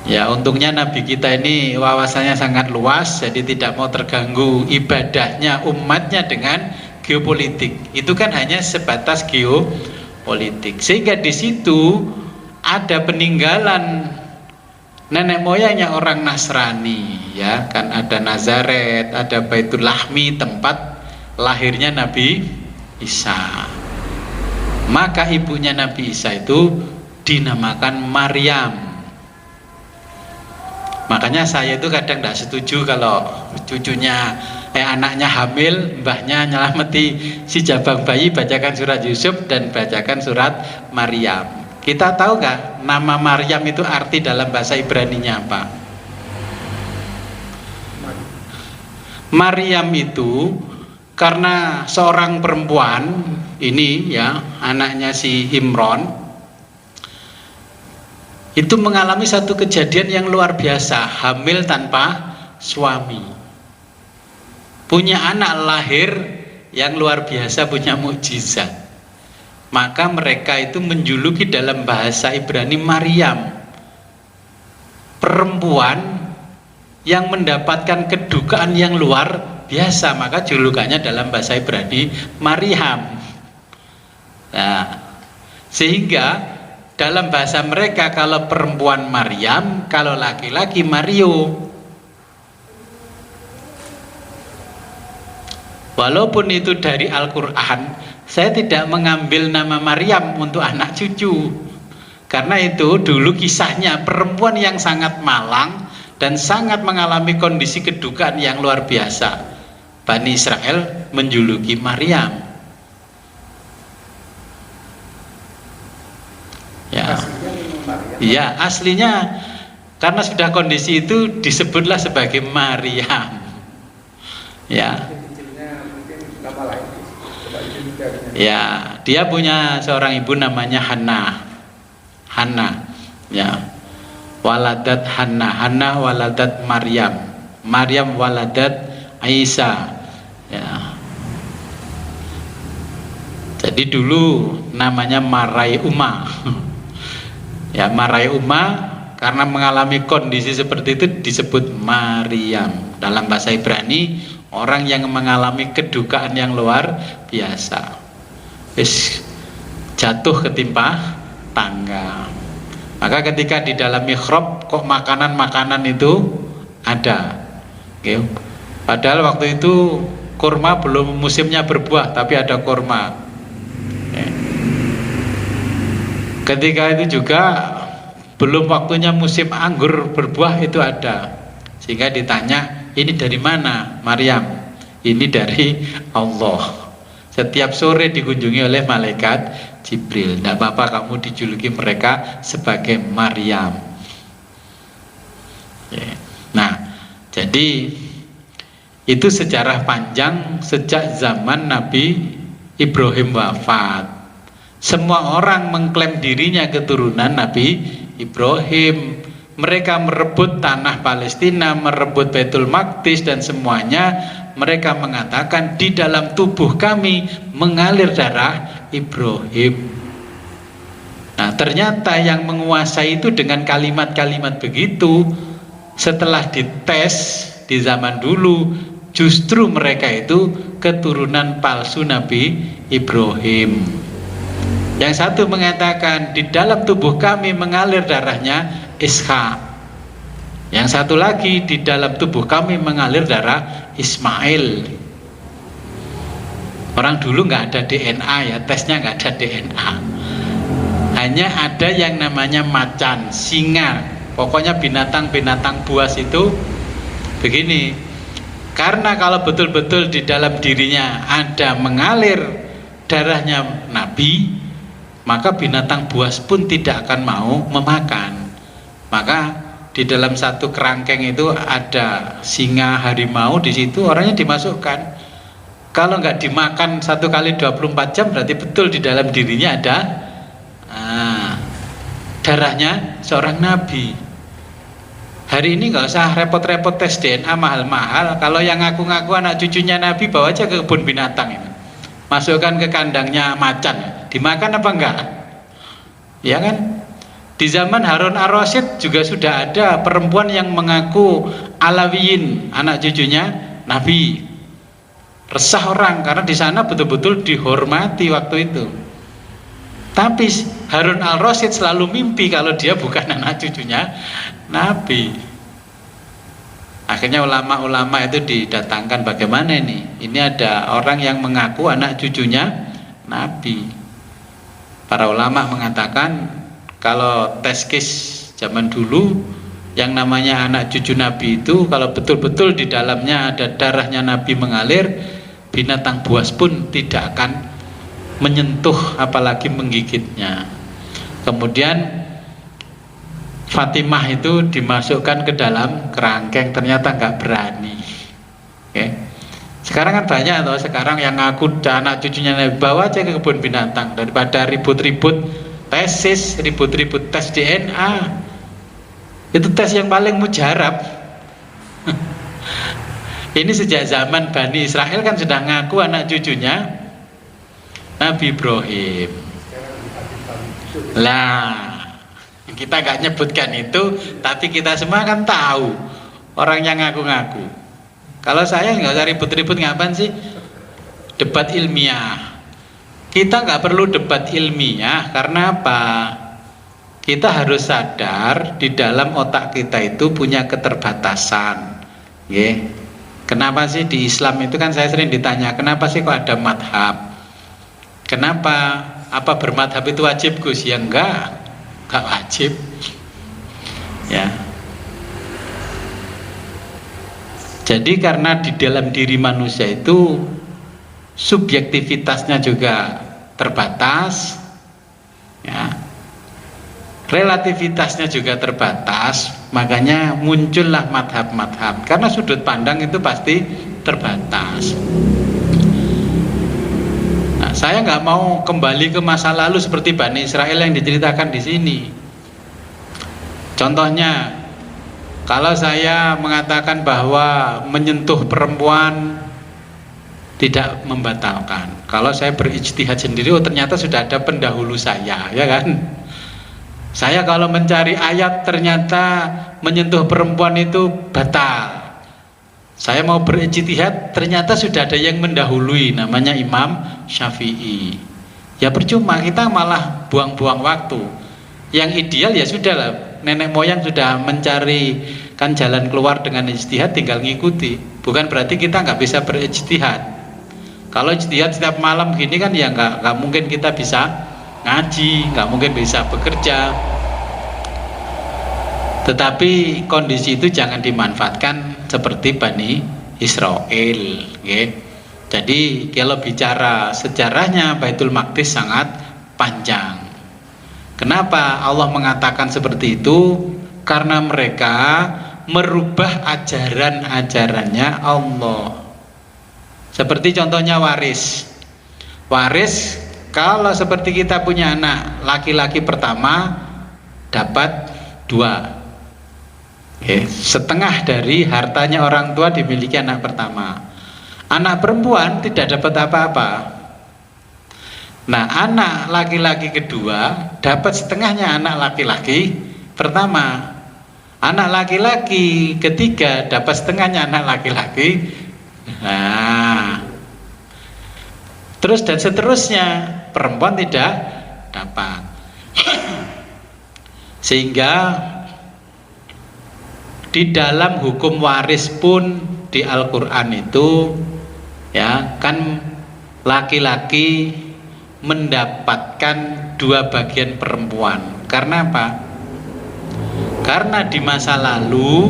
Ya, untungnya Nabi kita ini wawasannya sangat luas, jadi tidak mau terganggu ibadahnya umatnya dengan geopolitik. Itu kan hanya sebatas geopolitik. Sehingga di situ ada peninggalan nenek moyangnya orang Nasrani, ya kan, ada Nazaret, ada Baitul Lahmi, tempat lahirnya Nabi Isa. Maka ibunya Nabi Isa itu dinamakan Maryam. Makanya saya itu kadang tidak setuju kalau cucunya anaknya hamil, mbahnya nyelameti si jabang bayi bacakan surat Yusuf dan bacakan surat Maryam. Kita tahu nggak nama Maryam itu arti dalam bahasa Ibrani-nya apa? Maryam itu karena seorang perempuan ini, ya, anaknya si Imron, itu mengalami satu kejadian yang luar biasa, hamil tanpa suami. Punya anak lahir yang luar biasa, punya mukjizat. Maka mereka itu menjuluki dalam bahasa Ibrani Maryam, perempuan yang mendapatkan kedukaan yang luar biasa, maka julukannya dalam bahasa Ibrani Maryam. Nah, sehingga dalam bahasa mereka kalau perempuan Maryam, kalau laki-laki Mario. Walaupun itu dari Al-Quran, saya tidak mengambil nama Maryam untuk anak cucu, karena itu dulu kisahnya perempuan yang sangat malang dan sangat mengalami kondisi kedukaan yang luar biasa. Bani Israel menjuluki Maryam. Ya, aslinya Karena sudah kondisi itu disebutlah sebagai Maryam. Ya. Kecilnya mungkin nama lain. Coba identifikasinya. Ya, dia punya seorang ibu namanya Hannah. Ya. Waladat Hannah waladat Maryam waladat Isa. Ya. Jadi dulu namanya Marai Umma. Ya, Marai Umma karena mengalami kondisi seperti itu disebut Maryam. Dalam bahasa Ibrani, orang yang mengalami kedukaan yang luar biasa. Wis jatuh ketimpa tangga. Maka ketika di dalam mihrab kok makanan-makanan itu ada. Oke. Padahal waktu itu kurma belum musimnya berbuah, tapi ada kurma. Oke. Ketika itu juga belum waktunya musim anggur berbuah, itu ada. Sehingga ditanya, ini dari mana Maryam? Ini dari Allah. Setiap sore dikunjungi oleh malaikat Jibril. Tidak apa-apa kamu dijuluki mereka sebagai Maryam. Nah, jadi itu sejarah panjang sejak zaman Nabi Ibrahim wafat. Semua orang mengklaim dirinya keturunan Nabi Ibrahim. Mereka merebut tanah Palestina, merebut Baitul Maqdis, dan semuanya mereka mengatakan di dalam tubuh kami mengalir darah Ibrahim. Nah, ternyata yang menguasai itu dengan kalimat-kalimat begitu, setelah dites di zaman dulu, justru mereka itu keturunan palsu Nabi Ibrahim. Yang satu mengatakan di dalam tubuh kami mengalir darahnya Ishak. Yang satu lagi di dalam tubuh kami mengalir darah Ismail. Orang dulu nggak ada DNA ya, tesnya nggak ada DNA. Hanya ada yang namanya macan, singa. Pokoknya binatang-binatang buas itu begini. Karena kalau betul-betul di dalam dirinya ada mengalir darahnya Nabi, maka binatang buas pun tidak akan mau memakan. Maka di dalam satu kerangkeng itu ada singa, harimau, di situ orangnya dimasukkan. Kalau nggak dimakan 1 kali 24 jam, berarti betul di dalam dirinya ada darahnya seorang nabi. Hari ini nggak usah repot-repot tes DNA mahal-mahal. Kalau yang ngaku-ngaku anak cucunya nabi, bawa aja ke kebun binatang ini, masukkan ke kandangnya macan, dimakan apa enggak? Ya kan? Di zaman Harun ar-Rasyid juga sudah ada perempuan yang mengaku Alawiyin, anak cucunya Nabi. Resah orang karena di sana betul-betul dihormati waktu itu. Tapi Harun al-Rasyid selalu mimpi kalau dia bukan anak cucunya Nabi. Akhirnya ulama-ulama itu didatangkan, bagaimana ini? Ini ada orang yang mengaku anak cucunya Nabi. Para ulama mengatakan kalau tes case zaman dulu yang namanya anak cucu Nabi itu kalau betul-betul di dalamnya ada darahnya Nabi mengalir, binatang buas pun tidak akan menyentuh apalagi menggigitnya. Kemudian Fatimah itu dimasukkan ke dalam kerangkeng, ternyata nggak berani. Oke. Sekarang kan banyak atau sekarang yang ngaku anak cucunya Nabi, bawa aja ke kebun binatang daripada ribut-ribut tesis, ribut-ribut tes DNA. Itu tes yang paling mujarab. Ini sejak zaman Bani Israel kan sudah ngaku anak cucunya Nabi Ibrahim. Lah, kita nggak nyebutkan itu, tapi kita semua kan tahu orang yang ngaku-ngaku. Kalau saya nggak usah ribut-ribut, ngapain sih debat ilmiah? Kita nggak perlu debat ilmiah, karena apa? Kita harus sadar di dalam otak kita itu punya keterbatasan. Kenapa sih di Islam itu kan saya sering ditanya, kenapa sih kok ada madhab? Kenapa? Apa bermadhab itu wajib, Gus? Ya enggak wajib. Ya. Jadi karena di dalam diri manusia itu subjektivitasnya juga terbatas, ya, relativitasnya juga terbatas. Makanya muncullah madhab-madhab, karena sudut pandang itu pasti terbatas. Nah, saya nggak mau kembali ke masa lalu seperti Bani Israel yang diceritakan di sini. Contohnya, kalau saya mengatakan bahwa menyentuh perempuan tidak membatalkan, kalau saya berijtihad sendiri, oh ternyata sudah ada pendahulu saya, ya kan? Saya kalau mencari ayat ternyata menyentuh perempuan itu batal. Saya mau berijtihad ternyata sudah ada yang mendahului, namanya Imam Syafi'i. Ya percuma, kita malah buang-buang waktu. Yang ideal ya sudahlah, nenek moyang sudah mencarikan jalan keluar dengan ijtihad, tinggal ngikuti. Bukan berarti kita nggak bisa berijtihad. Kalau ijtihad setiap malam gini kan ya nggak mungkin kita bisa ngaji, nggak mungkin bisa bekerja. Tetapi kondisi itu jangan dimanfaatkan seperti Bani Israel, okay? Jadi kalau bicara sejarahnya Baitul Maqdis sangat panjang. Kenapa Allah mengatakan seperti itu? Karena mereka merubah ajaran-ajarannya Allah. Seperti contohnya waris. Kalau seperti kita punya anak laki-laki pertama dapat 2, setengah dari hartanya orang tua dimiliki anak pertama. Anak perempuan tidak dapat apa-apa. Nah, anak laki-laki kedua dapat setengahnya anak laki-laki pertama. Anak laki-laki ketiga dapat setengahnya anak laki-laki. Nah, terus dan seterusnya, perempuan tidak dapat. Sehingga di dalam hukum waris pun di Al-Quran itu ya kan laki-laki mendapatkan 2 bagian perempuan. Karena apa? Karena di masa lalu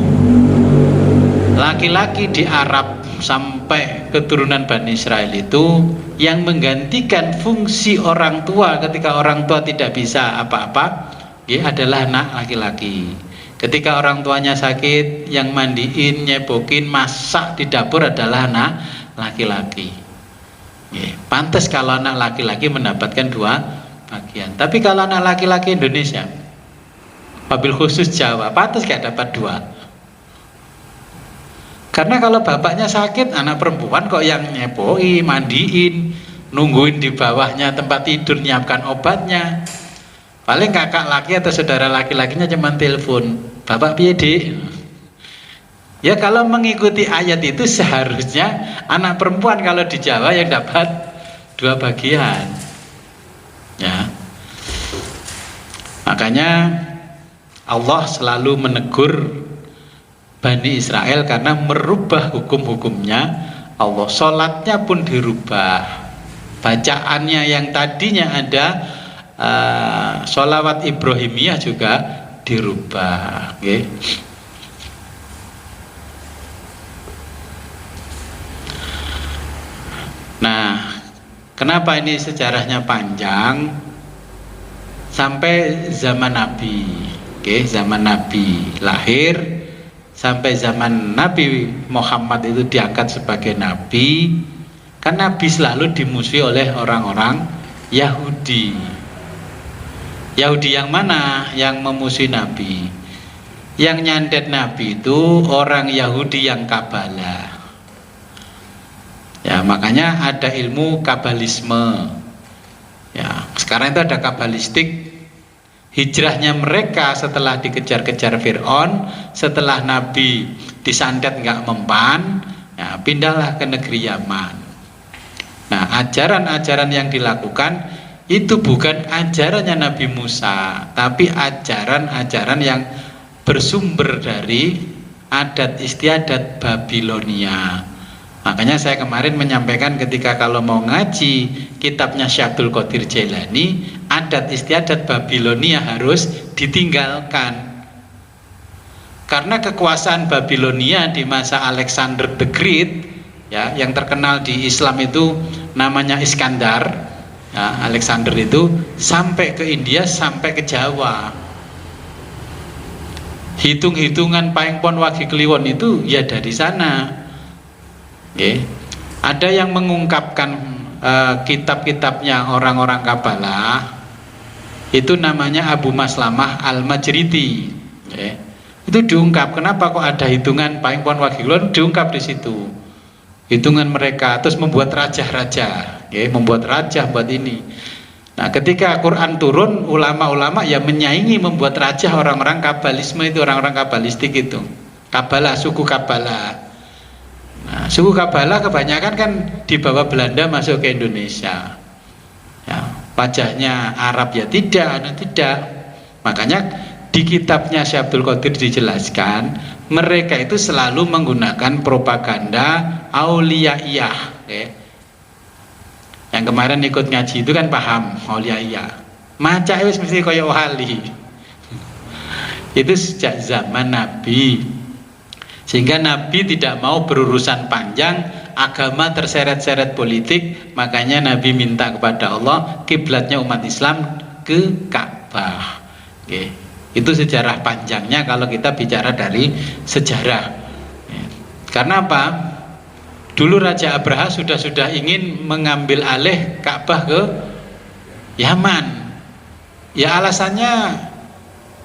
laki-laki di Arab sampai keturunan Bani Israel itu yang menggantikan fungsi orang tua ketika orang tua tidak bisa apa-apa adalah anak laki-laki. Ketika orang tuanya sakit, yang mandiin, nyebokin, masak di dapur adalah anak laki-laki. Pantas kalau anak laki-laki mendapatkan 2 bagian. Tapi kalau anak laki-laki Indonesia, wabil khusus Jawa, pantas gak dapat 2. Karena kalau bapaknya sakit, anak perempuan kok yang nyeboi, mandiin, nungguin di bawahnya tempat tidur, nyiapkan obatnya. Paling kakak laki atau saudara laki-lakinya cuma telepon, bapak piye dik? Ya kalau mengikuti ayat itu seharusnya anak perempuan kalau di Jawa yang dapat 2 bagian. Ya. Makanya Allah selalu menegur Bani Israel karena merubah hukum-hukumnya Allah. Sholatnya pun dirubah, bacaannya yang tadinya ada sholawat Ibrahimiyah juga dirubah. Okay. Nah, kenapa ini sejarahnya panjang? Sampai zaman Nabi, zaman Nabi lahir sampai zaman Nabi Muhammad itu diangkat sebagai Nabi. Kan Nabi selalu dimusuhi oleh orang-orang Yahudi. Yahudi yang mana yang memusuhi Nabi? Yang nyandet Nabi itu orang Yahudi yang Kabalah. Ya, makanya ada ilmu kabalisme. Ya, sekarang itu ada kabalistik. Hijrahnya mereka setelah dikejar-kejar Fir'aun, setelah Nabi disantet nggak mempan, ya, pindahlah ke negeri Yaman. Nah, ajaran-ajaran yang dilakukan itu bukan ajarannya Nabi Musa, tapi ajaran-ajaran yang bersumber dari adat istiadat Babilonia. Makanya saya kemarin menyampaikan ketika kalau mau ngaji kitabnya Syekh Qadir Jailani, adat istiadat Babilonia harus ditinggalkan. Karena kekuasaan Babilonia di masa Alexander the Great, ya, yang terkenal di Islam itu namanya Iskandar, ya, Alexander itu sampai ke India, sampai ke Jawa. hitung-hitungan paing pon wagi kliwon itu ya dari sana. Okay. Ada yang mengungkapkan kitab-kitabnya orang-orang Kabalah, itu namanya Abu Maslamah Al-Majriti. Okay. Itu diungkap kenapa kok ada hitungan paing pon wagi kliwon, diungkap di situ. Hitungan mereka, terus membuat raja-raja, okay. Membuat raja buat ini. Nah, ketika Quran turun, ulama-ulama ya menyaingi membuat raja orang-orang Kabalisme itu, orang-orang Kabalistik itu. Kabalah, suku Kabalah. Nah, suku Kabalah kebanyakan kan dibawa Belanda masuk ke Indonesia. Ya, wajahnya Arab ya tidak. Makanya di kitabnya Syekh Abdul Qadir dijelaskan, mereka itu selalu menggunakan propaganda auliyaiyah. Okay. Yang kemarin ikut ngaji itu kan paham auliyaiyah. Maca wis mesti kaya wali. Itu sejak zaman Nabi. Sehingga Nabi tidak mau berurusan panjang, agama terseret-seret politik, makanya Nabi minta kepada Allah kiblatnya umat Islam ke Ka'bah. Okay. Itu sejarah panjangnya kalau kita bicara dari sejarah. Karena apa? Dulu Raja Abraha sudah ingin mengambil alih Ka'bah ke Yaman. Ya alasannya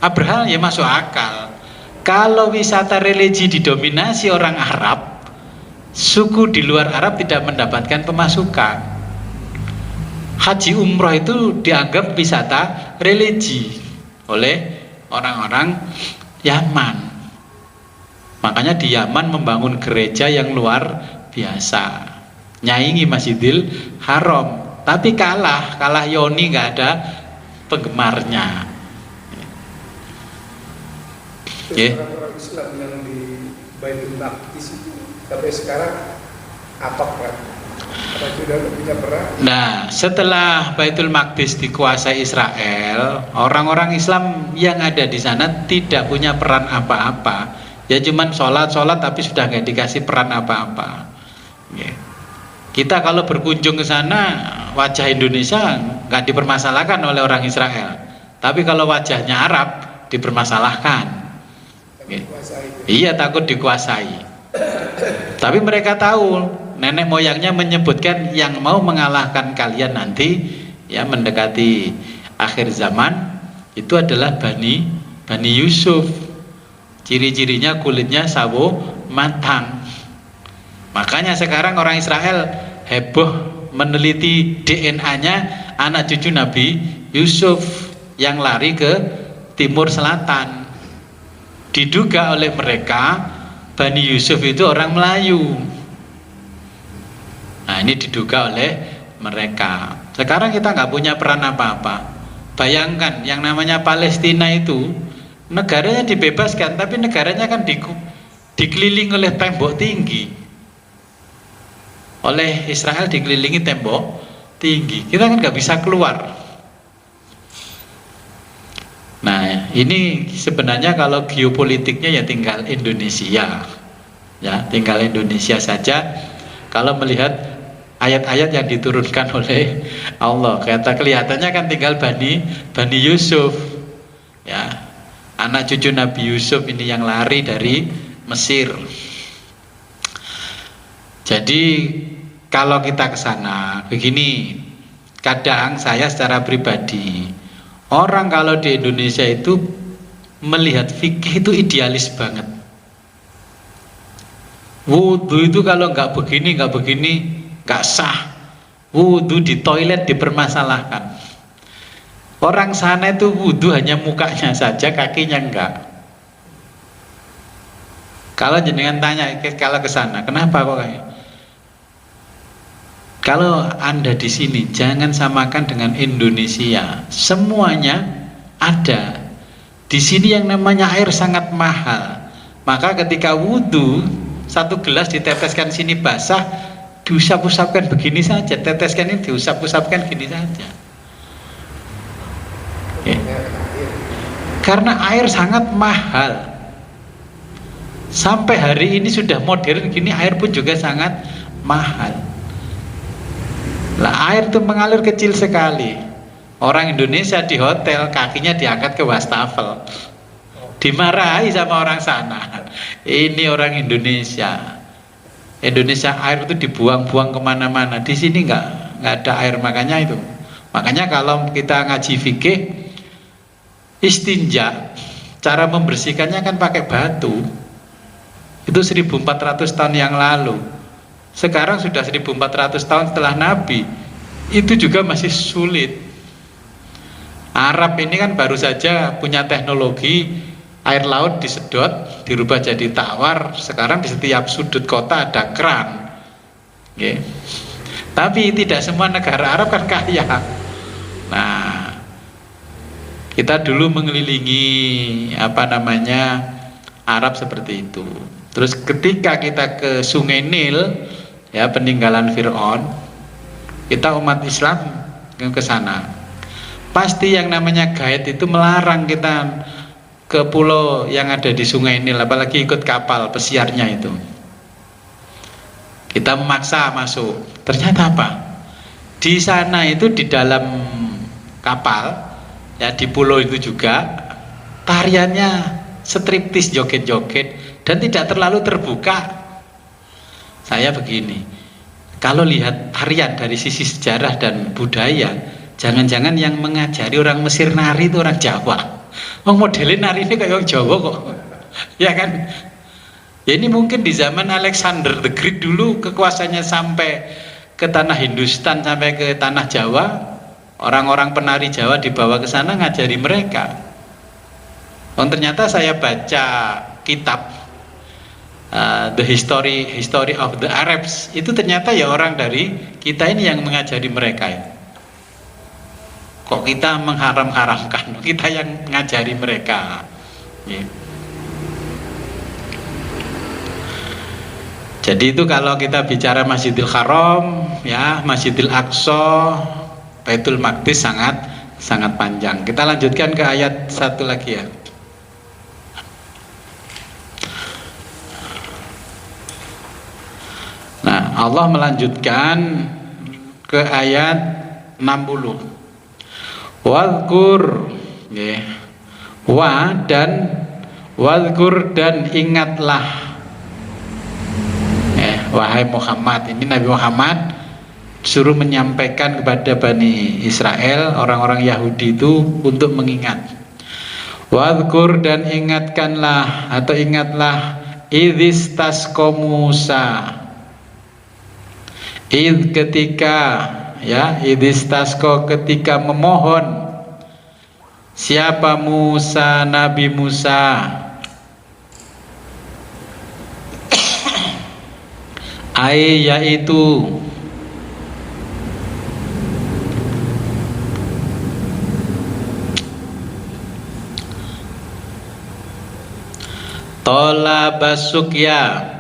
Abraha ya masuk akal. Kalau wisata religi didominasi orang Arab, suku di luar Arab tidak mendapatkan pemasukan. Haji umroh itu dianggap wisata religi oleh orang-orang Yaman. Makanya di Yaman membangun gereja yang luar biasa, nyaingi Masjidil Haram, tapi kalah Yoni, nggak ada penggemarnya. Orang-orang Islam yang di Baitul Maqdis itu sampai sekarang apa kan? Apa sudah punya peran? Nah, setelah Baitul Maqdis dikuasai Israel, orang-orang Islam yang ada di sana tidak punya peran apa-apa. Ya cuman sholat tapi sudah nggak dikasih peran apa-apa. Yeah. Kita kalau berkunjung ke sana, wajah Indonesia nggak dipermasalahkan oleh orang Israel. Tapi kalau wajahnya Arab dipermasalahkan. Yeah. Iya, takut dikuasai. Tapi mereka tahu nenek moyangnya menyebutkan yang mau mengalahkan kalian nanti ya mendekati akhir zaman itu adalah Bani Yusuf. Ciri-cirinya kulitnya sawo matang. Makanya sekarang orang Israel heboh meneliti DNA-nya anak cucu Nabi Yusuf yang lari ke Timur Selatan. Diduga oleh mereka Bani Yusuf itu orang Melayu. Nah, ini diduga oleh mereka. Sekarang kita nggak punya peran apa-apa. Bayangkan yang namanya Palestina itu negaranya dibebaskan, tapi negaranya kan dikelilingi oleh tembok tinggi. Oleh Israel dikelilingi tembok tinggi. Kita kan nggak bisa keluar. Nah, ini sebenarnya kalau geopolitiknya ya tinggal Indonesia. Ya, tinggal Indonesia saja. Kalau melihat ayat-ayat yang diturunkan oleh Allah, kelihatannya kan tinggal Bani Yusuf. Ya. Anak cucu Nabi Yusuf ini yang lari dari Mesir. Jadi kalau kita ke sana begini, kadang saya secara pribadi, orang kalau di Indonesia itu melihat fikih itu idealis banget. Wudhu itu kalau nggak begini nggak sah. Wudhu di toilet dipermasalahkan. Orang sana itu wudhu hanya mukanya saja, kakinya enggak. Kalau jenengan tanya kalau ke sana, kenapa kok kayak? Kalau Anda di sini jangan samakan dengan Indonesia. Semuanya ada. Di sini yang namanya air sangat mahal. Maka ketika wudhu, satu gelas diteteskan sini basah, diusap-usapkan begini saja. Teteskan ini diusap-usapkan gini saja. Karena air sangat mahal. Sampai hari ini sudah modern gini, air pun juga sangat mahal. Lah air itu mengalir kecil sekali. Orang Indonesia di hotel kakinya diangkat ke wastafel. dimarahi sama orang sana. Ini orang Indonesia. Indonesia air itu dibuang-buang kemana-mana. Di sini nggak ada air, makanya itu. Makanya kalau kita ngaji fikih, istinja, cara membersihkannya kan pakai batu. Itu 1400 tahun yang lalu. Sekarang sudah 1400 tahun setelah Nabi. Itu juga masih sulit. Arab ini kan baru saja punya teknologi air laut disedot, dirubah jadi tawar. Sekarang di setiap sudut kota ada keran. Okay. Tapi tidak semua negara Arab kan kaya. Nah, kita dulu mengelilingi Arab seperti itu. Terus ketika kita ke Sungai Nil, ya peninggalan Fir'aun, kita umat Islam ke sana. Pasti yang namanya guide itu melarang kita ke pulau yang ada di Sungai Nil, apalagi ikut kapal pesiarnya itu. Kita memaksa masuk. Ternyata apa? Di sana itu di dalam kapal, ya di pulau itu juga tariannya striptis, joget-joget, dan tidak terlalu terbuka. Saya begini, kalau lihat tarian dari sisi sejarah dan budaya, jangan-jangan yang mengajari orang Mesir nari itu orang Jawa. Modelnya nari ini kayak orang Jawa kok. Ya kan? Ya ini mungkin di zaman Alexander the Great dulu kekuasaannya sampai ke tanah Hindustan, sampai ke tanah Jawa. Orang-orang penari Jawa dibawa ke sana ngajari mereka. Ternyata saya baca kitab The History of the Arabs, itu ternyata ya orang dari kita ini yang mengajari mereka ya. Kok kita mengharam-haramkan, kita yang ngajari mereka ya. Jadi itu kalau kita bicara Masjidil Haram ya, Masjidil Aqsa, Baitul Maqdis sangat panjang. Kita lanjutkan ke ayat satu lagi ya. Nah, Allah melanjutkan ke ayat 60. Wadhkur, wadhkur dan ingatlah, wahai Muhammad. Ini Nabi Muhammad suruh menyampaikan kepada Bani Israel, orang-orang Yahudi itu untuk mengingat. Wadhkur dan ingatkanlah atau ingatlah idhis tasqa Musa, idhis tasqa ketika memohon siapa Musa, Nabi Musa, yaitu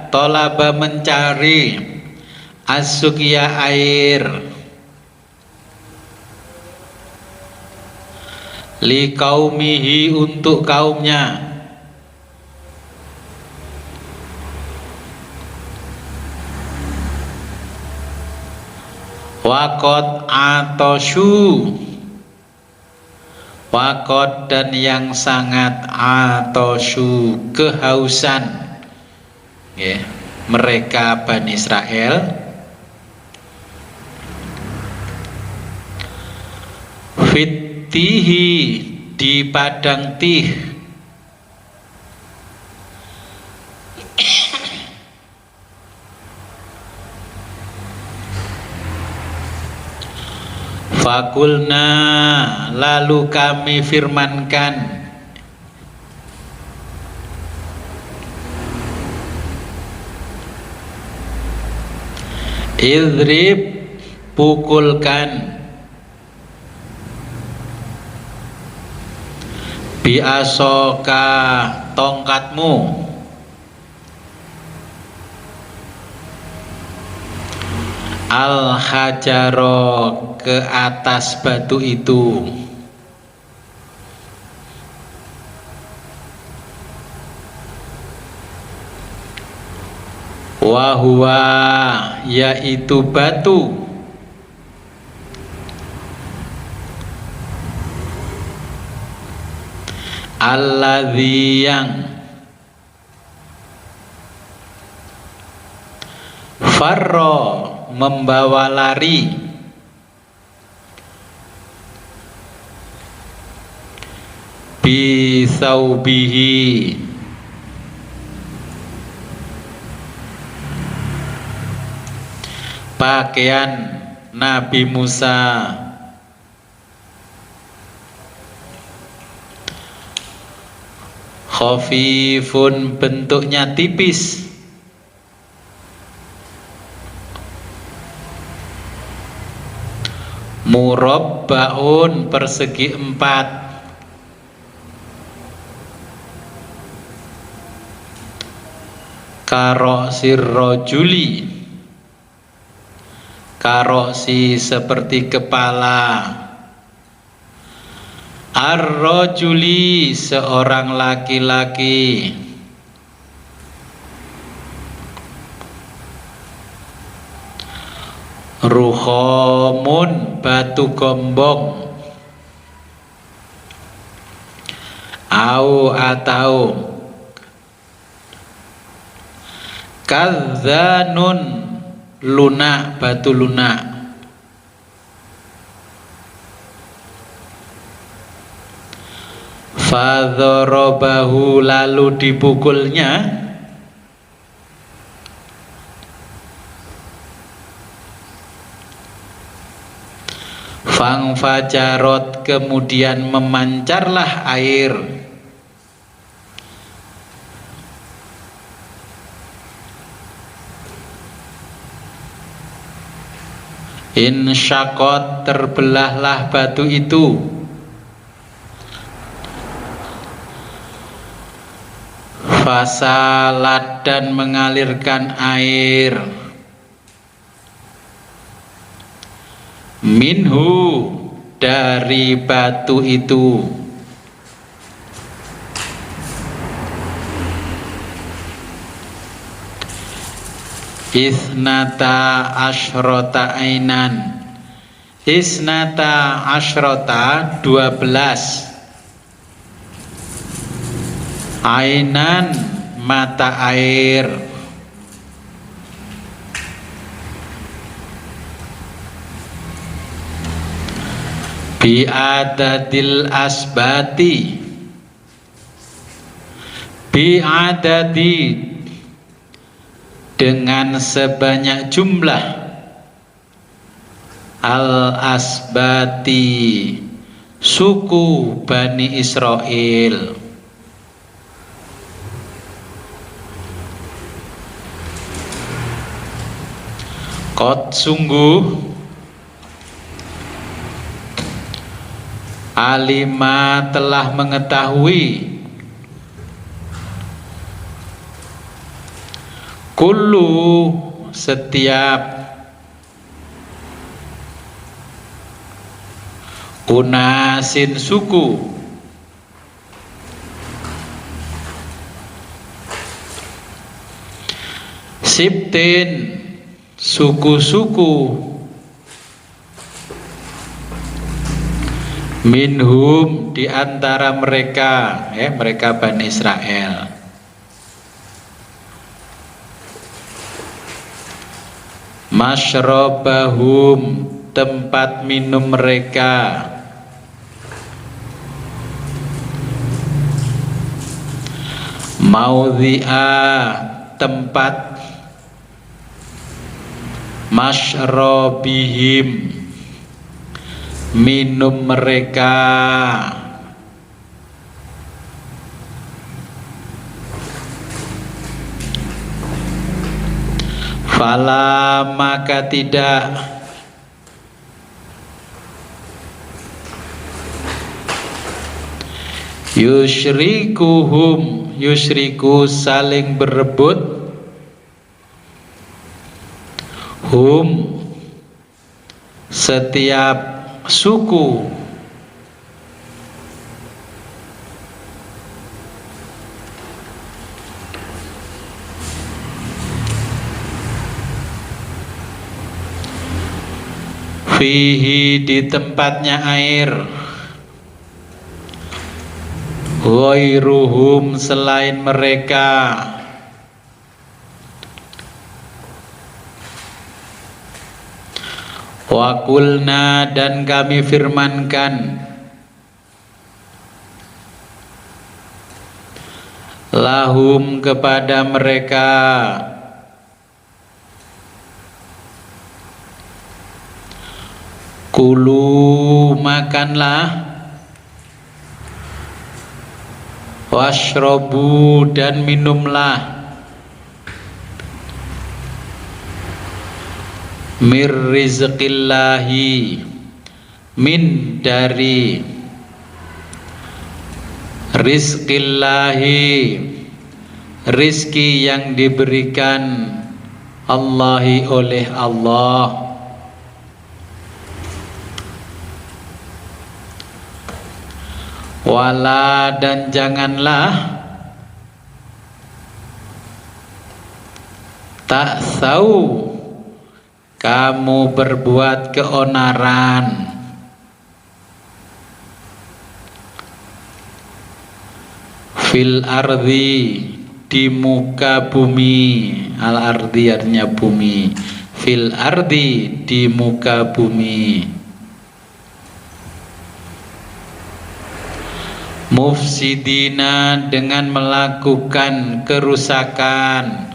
tolaba mencari, as-suqya air, li kaumihi untuk kaumnya, waqad atoshu, waqad dan yang sangat atoshu kehausan ya, mereka Bani Israel, fitihi di padang tih, fakulna lalu kami firmankan, idrib pukulkan, biasoka tongkatmu, al hajaro ke atas batu itu, wahwa yaitu batu, alladzi yang farro membawa lari bisaubihi pakaian Nabi Musa khafifun bentuknya tipis murabbaun persegi 4 karosir rojuli karosi seperti kepala ar-rajuli seorang laki-laki ruhomun batu gombong atau kadzanun lunak batu lunak fadzarabahu lalu dipukulnya fangfajarot kemudian memancarlah air insyaqat terbelahlah batu itu fasalat dan mengalirkan air minhu dari batu itu isnata asyrota ainan isnata asyrota 12 ainan mata air bi'adadil asbati bi'adadi dengan sebanyak jumlah al-asbati suku Bani Israel qad sungguh alima telah mengetahui kullu setiap unasin suku sibtin suku-suku minhum di antara mereka mereka Bani Israel masyrabahum tempat minum mereka maudhi'a tempat masyrabihim minum mereka fala maka tidak yusyriku saling berebut hum setiap suku fihi di tempatnya air ghairuhum selain mereka. Wa qulna dan kami firmankan lahum kepada mereka kulu makanlah washrobu dan minumlah mir rizqillahi min dari rizqillahi rizki yang diberikan Allahi oleh Allah. Wala dan janganlah tak tahu kamu berbuat keonaran fil ardi di muka bumi. Al ardi artinya bumi, fil ardi di muka bumi. Mufsidina dengan melakukan kerusakan.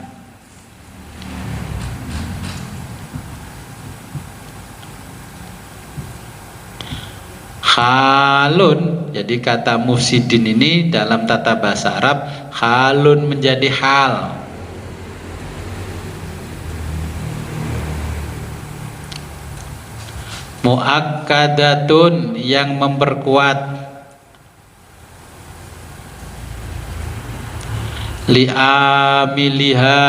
Halun, jadi kata mufsidin ini dalam tata bahasa Arab halun menjadi hal. Muakkadatun yang memperkuat. Li'amiliha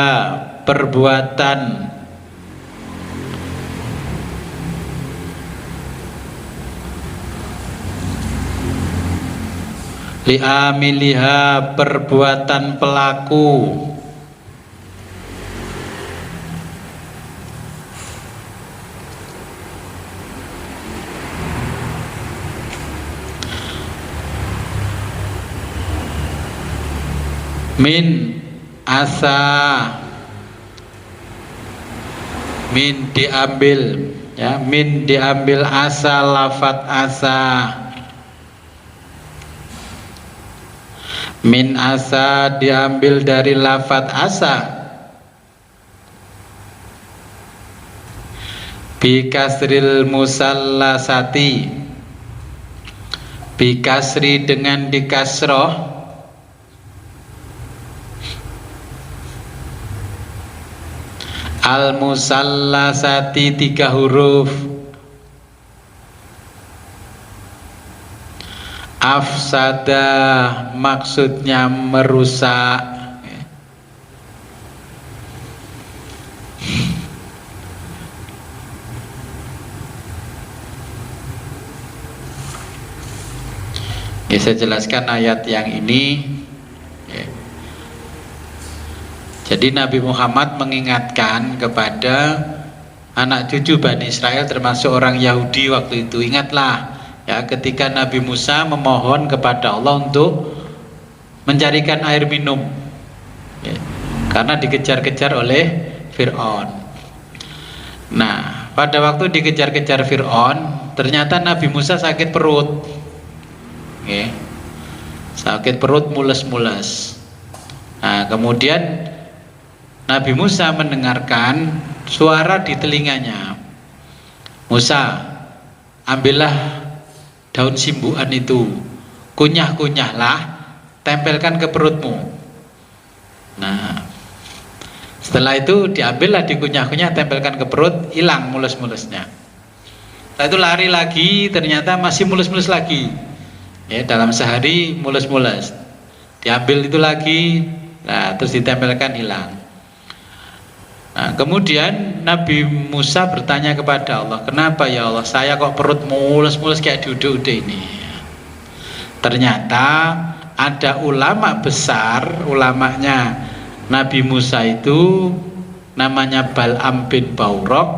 perbuatan li'amiliha perbuatan pelaku min asa, min diambil ya, min diambil asa, lafat asa, min asa diambil dari lafat asa, bi kasril musallasati, bi kasri dengan dikasroh, al musallasati 3 huruf, afsada maksudnya merusak. Saya jelaskan ayat yang ini. Jadi Nabi Muhammad mengingatkan kepada anak cucu Bani Israel termasuk orang Yahudi waktu itu, ingatlah ya ketika Nabi Musa memohon kepada Allah untuk mencarikan air minum ya, karena dikejar-kejar oleh Fir'aun. Nah pada waktu dikejar-kejar Fir'aun ternyata Nabi Musa sakit perut ya, sakit perut mules-mules. Nah kemudian Nabi Musa mendengarkan suara di telinganya. Musa, ambillah daun simbukan itu, kunyah-kunyahlah, tempelkan ke perutmu. Nah, setelah itu diambillah, dikunyah-kunyah, tempelkan ke perut, hilang mulus-mulusnya. Setelah itu lari lagi, ternyata masih mulus-mulus lagi. Ya, dalam sehari mulus-mulus. Diambil itu lagi, nah terus ditempelkan, hilang. Nah, kemudian Nabi Musa bertanya kepada Allah, kenapa ya Allah saya kok perut mulus-mulus kayak diude-ude ini? Ternyata ada ulama besar, ulamanya Nabi Musa itu namanya Bal'am bin Ba'urok.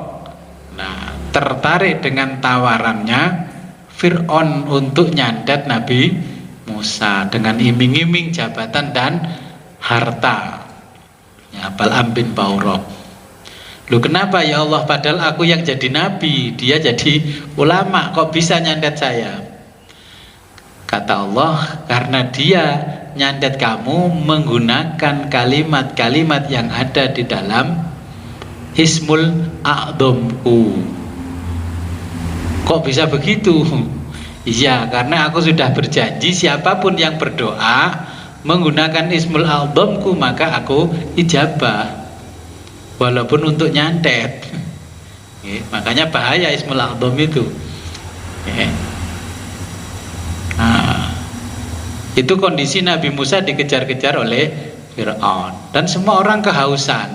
Nah, tertarik dengan tawarannya Fir'aun untuk nyandat Nabi Musa. Musa dengan iming-iming jabatan dan harta. Ya, Bal'am bin Ba'urah. Loh kenapa ya Allah, padahal aku yang jadi nabi, dia jadi ulama, kok bisa nyandet saya? Kata Allah, karena dia nyandet kamu menggunakan kalimat-kalimat yang ada di dalam Ismul A'dhamku. Kok bisa begitu? Iya, karena aku sudah berjanji siapapun yang berdoa menggunakan Ismul A'dhamku maka aku ijabah, walaupun untuk nyantet. Makanya bahaya Ismul A'dham itu. Nah, itu kondisi Nabi Musa dikejar-kejar oleh Fir'aun dan semua orang kehausan.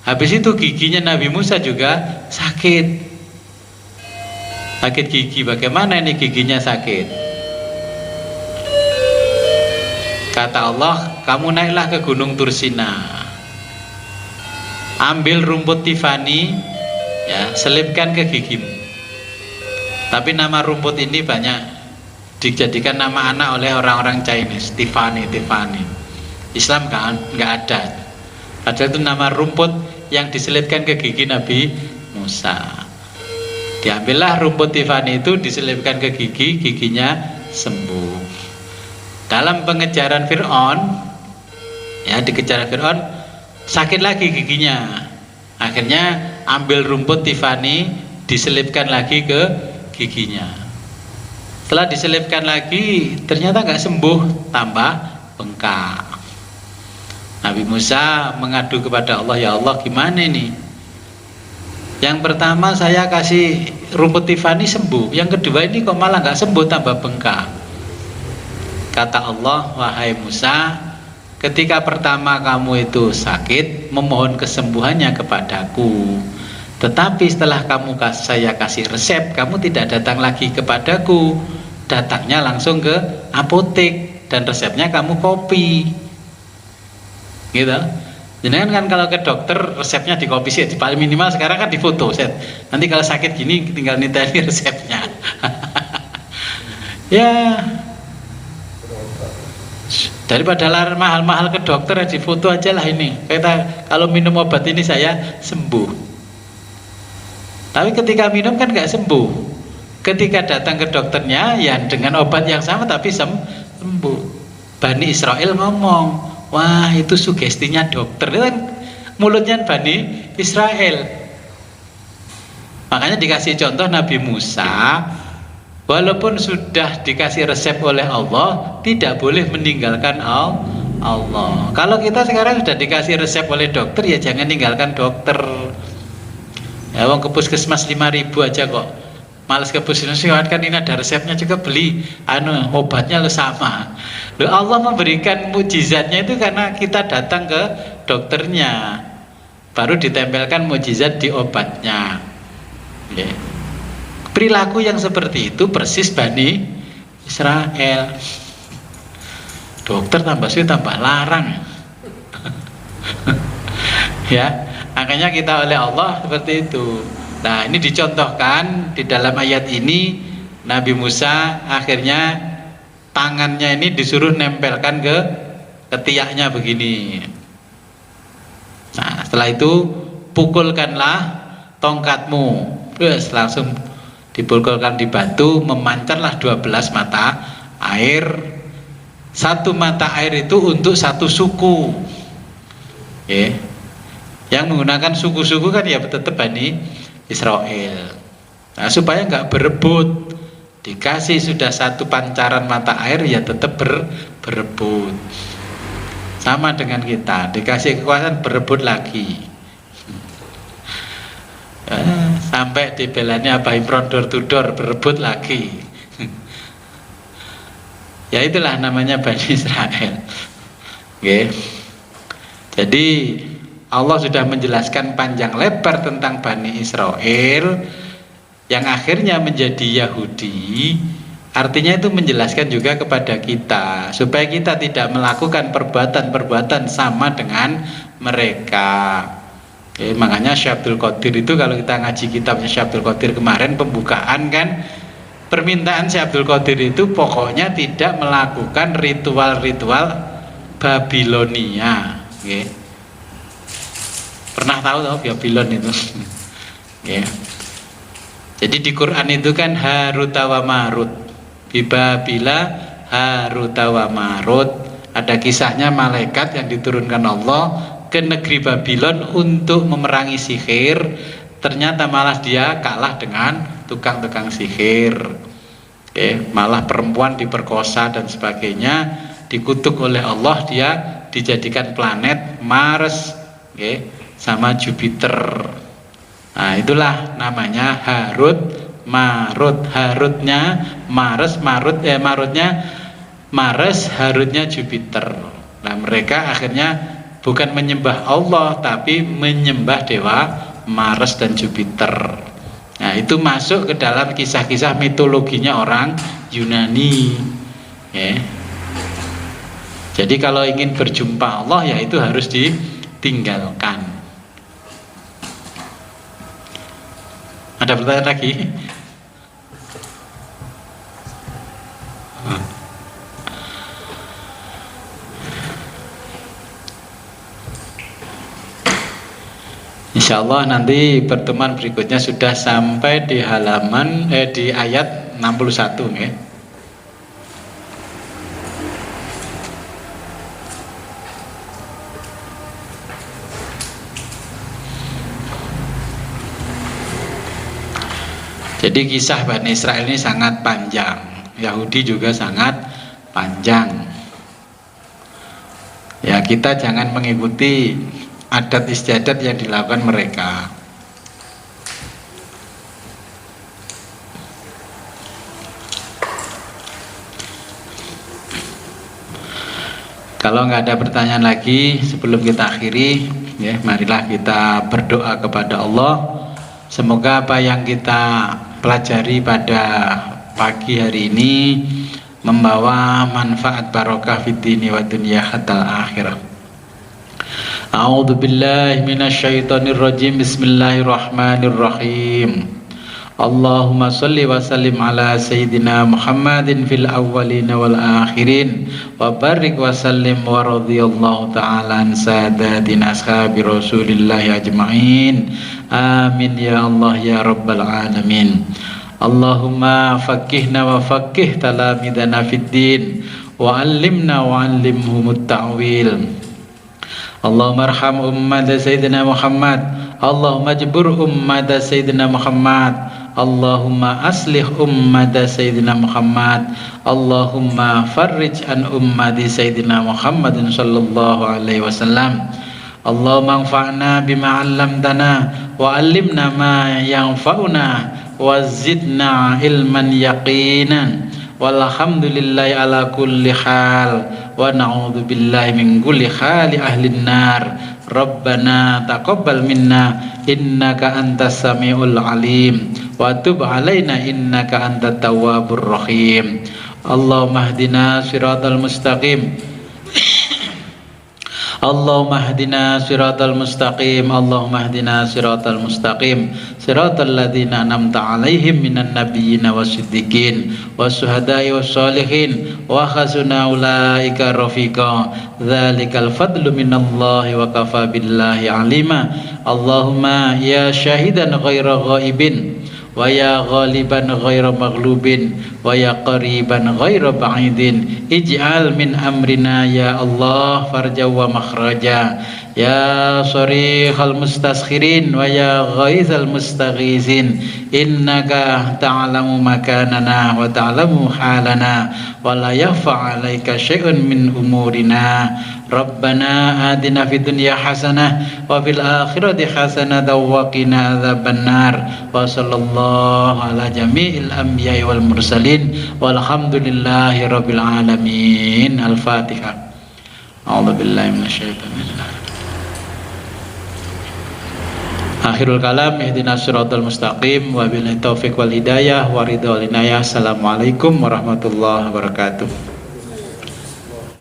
Habis itu giginya Nabi Musa juga sakit gigi. Bagaimana ini giginya sakit? Kata Allah, kamu naiklah ke Gunung Tursina, ambil rumput Tiffany, ya, selipkan ke gigimu. Tapi nama rumput ini banyak dijadikan nama anak oleh orang-orang Chinese, Tiffany. Islam kan nggak ada. Padahal itu nama rumput yang diselipkan ke gigi Nabi Musa. Diambillah rumput Tiffany itu, diselipkan ke gigi, giginya sembuh. Dalam pengejaran Fir'aun, ya, dikejar Fir'aun, sakit lagi giginya. Akhirnya ambil rumput Tiffany, diselipkan lagi ke giginya. Setelah diselipkan lagi, ternyata nggak sembuh, tambah bengkak. Nabi Musa mengadu kepada Allah, ya Allah, gimana ini? Yang pertama saya kasih rumput Tiffany sembuh, yang kedua ini kok malah nggak sembuh, tambah bengkak. Kata Allah, wahai Musa, ketika pertama kamu itu sakit, memohon kesembuhannya kepadaku. Tetapi setelah saya kasih resep, kamu tidak datang lagi kepadaku, datangnya langsung ke apotek dan resepnya kamu copy, gitu. Jadi kan kalau ke dokter resepnya di copy sih, paling minimal sekarang kan difoto set. Nanti kalau sakit gini tinggal niteni resepnya. Ya, daripada mahal-mahal ke dokter di foto aja lah ini. Kita kalau minum obat ini saya sembuh. Tapi ketika minum kan nggak sembuh. Ketika datang ke dokternya ya dengan obat yang sama tapi sembuh. Bani Israel ngomong, wah itu sugestinya dokter. Itu kan mulutnya Bani Israel. Makanya dikasih contoh Nabi Musa, walaupun sudah dikasih resep oleh Allah, tidak boleh meninggalkan Allah. Kalau kita sekarang sudah dikasih resep oleh dokter, ya jangan tinggalkan dokter. Ya, wong ke puskesmas 5.000 aja kok. Males ke puskesmas kan ini ada resepnya juga, beli obatnya lo sama. Loh, Allah memberikan mukjizatnya itu karena kita datang ke dokternya, baru ditempelkan mukjizat di obatnya. Ya. Perilaku yang seperti itu persis Bani Israel. Dokter tambah sulit tambah larang. Ya. Makanya kita oleh Allah seperti itu. Nah, ini dicontohkan di dalam ayat ini. Nabi Musa akhirnya tangannya ini disuruh nempelkan ke ketiaknya begini. Nah, setelah itu pukulkanlah tongkatmu. Terus langsung dipukulkan di batu, memancarlah 12 mata air. Satu mata air itu untuk satu suku. Yang menggunakan suku-suku kan ya tetap Bani Israel. Nah, supaya nggak berebut, dikasih sudah satu pancaran mata air ya tetap berebut. Sama dengan kita, dikasih kekuasaan berebut lagi. Sampai dibelanya Abah Imron door to door, berebut lagi. Ya itulah namanya Bani Israel. Jadi Allah sudah menjelaskan panjang lebar tentang Bani Israel yang akhirnya menjadi Yahudi. Artinya itu menjelaskan juga kepada kita supaya kita tidak melakukan perbuatan-perbuatan sama dengan mereka. Makanya Syekh Abdul Qadir itu kalau kita ngaji kitabnya Syekh Abdul Qadir kemarin pembukaan kan, permintaan Syekh Abdul Qadir itu pokoknya tidak melakukan ritual-ritual Babilonia. Okay. Pernah tahu Babylon itu? Okay. Jadi di Quran itu kan Haruta wa Marut, di Babila Haruta wa Marut. Ada kisahnya malaikat yang diturunkan Allah ke negeri Babylon untuk memerangi sihir. Ternyata malah dia kalah dengan tukang-tukang sihir. Oke, malah perempuan diperkosa dan sebagainya, dikutuk oleh Allah, dia dijadikan planet Mars, oke, sama Jupiter. Nah, itulah namanya Harut Marut. Harutnya Mars, Marutnya Mars, Harutnya Jupiter. Nah, mereka akhirnya bukan menyembah Allah tapi menyembah dewa Mars dan Jupiter. Nah, itu masuk ke dalam kisah-kisah mitologinya orang Yunani. Ya. Jadi kalau ingin berjumpa Allah, ya itu harus ditinggalkan. Ada pertanyaan lagi? Insya Allah nanti pertemuan berikutnya sudah sampai di halaman di ayat 61 ya. Jadi kisah Bani Israel ini sangat panjang, Yahudi juga sangat panjang. Ya, kita jangan mengikuti adat istiadat yang dilakukan mereka. Kalau nggak ada pertanyaan lagi sebelum kita akhiri, ya marilah kita berdoa kepada Allah. Semoga apa yang kita pelajari pada pagi hari ini membawa manfaat barokah fid dini wa dunya hatta akhirah. A'udzu billahi minasyaitonir rajim. Bismillahirrahmanirrahim. Allahumma shalli wa sallim ala sayyidina Muhammadin fil awwalin wal akhirin wa barik wa sallim wa radhiyallahu ta'ala an sadatina ashabi Rasulillah ajma'in. Amin ya Allah ya rabbal alamin. Allahumma faqihna wa faqih talamidana fid din wa 'allimna wa 'allimhumut ta'wil. Allahumma arham ummat Sayyidina Muhammad. Allahumma jbur ummat Sayyidina Muhammad. Allahumma aslih ummat Sayyidina Muhammad. Allahumma farrij an ummat Sayyidina Muhammadin sallallahu alaihi wasallam. Allahumma anfa'na bima 'allamtana wa 'allimna ma yanfa'una wa zidna ilman yaqinan. Walhamdulillahi ala kulli hal wa na'udzu billahi min kulli hali ahlin nar. Rabbana taqabbal minna innaka antas samiul alim wa tub alaina innaka antat tawwabur rahim. Allahumma hdina siratal mustaqim. Allahumma hdina siratal mustaqim. Allahumma hdina siratal mustaqim. Siratal ladzina an'amta 'alaihim minan nabiyyina wasiddiqin wasyuhada'i wassalihin wa hasuna ulaika rafiqa. Dzalikal fadlu minallahi wa kafa billahi 'alima. Allahumma ya syahidan ghaira ghaibin wa ya ghaliban ghaira maghlubin wa ya qariban ghaira ba'idin ij'al min amrina ya Allah farja wa makhraja ya sharihal mustaskhirin wa ya ghaizal mustaghizin innaka ta'lamu makanana wa ta'lamu halana wa la yakhfa 'alaika syai'un min umurina. Rabbana atina fid dunya hasanah wa fil akhirati hasanah wa qina adzabannar. Wa sallallahu ala jami'il anbiya'i wal mursalin walhamdulillahi rabbil alamin. Al-Fatihah. A'udzu billahi minasyaitonir rajim. Akhirul kalam ihdinas siratal mustaqim wa billahi taufiq wal hidayah wa ridha wal inayah. Assalamualaikum warahmatullahi wabarakatuh.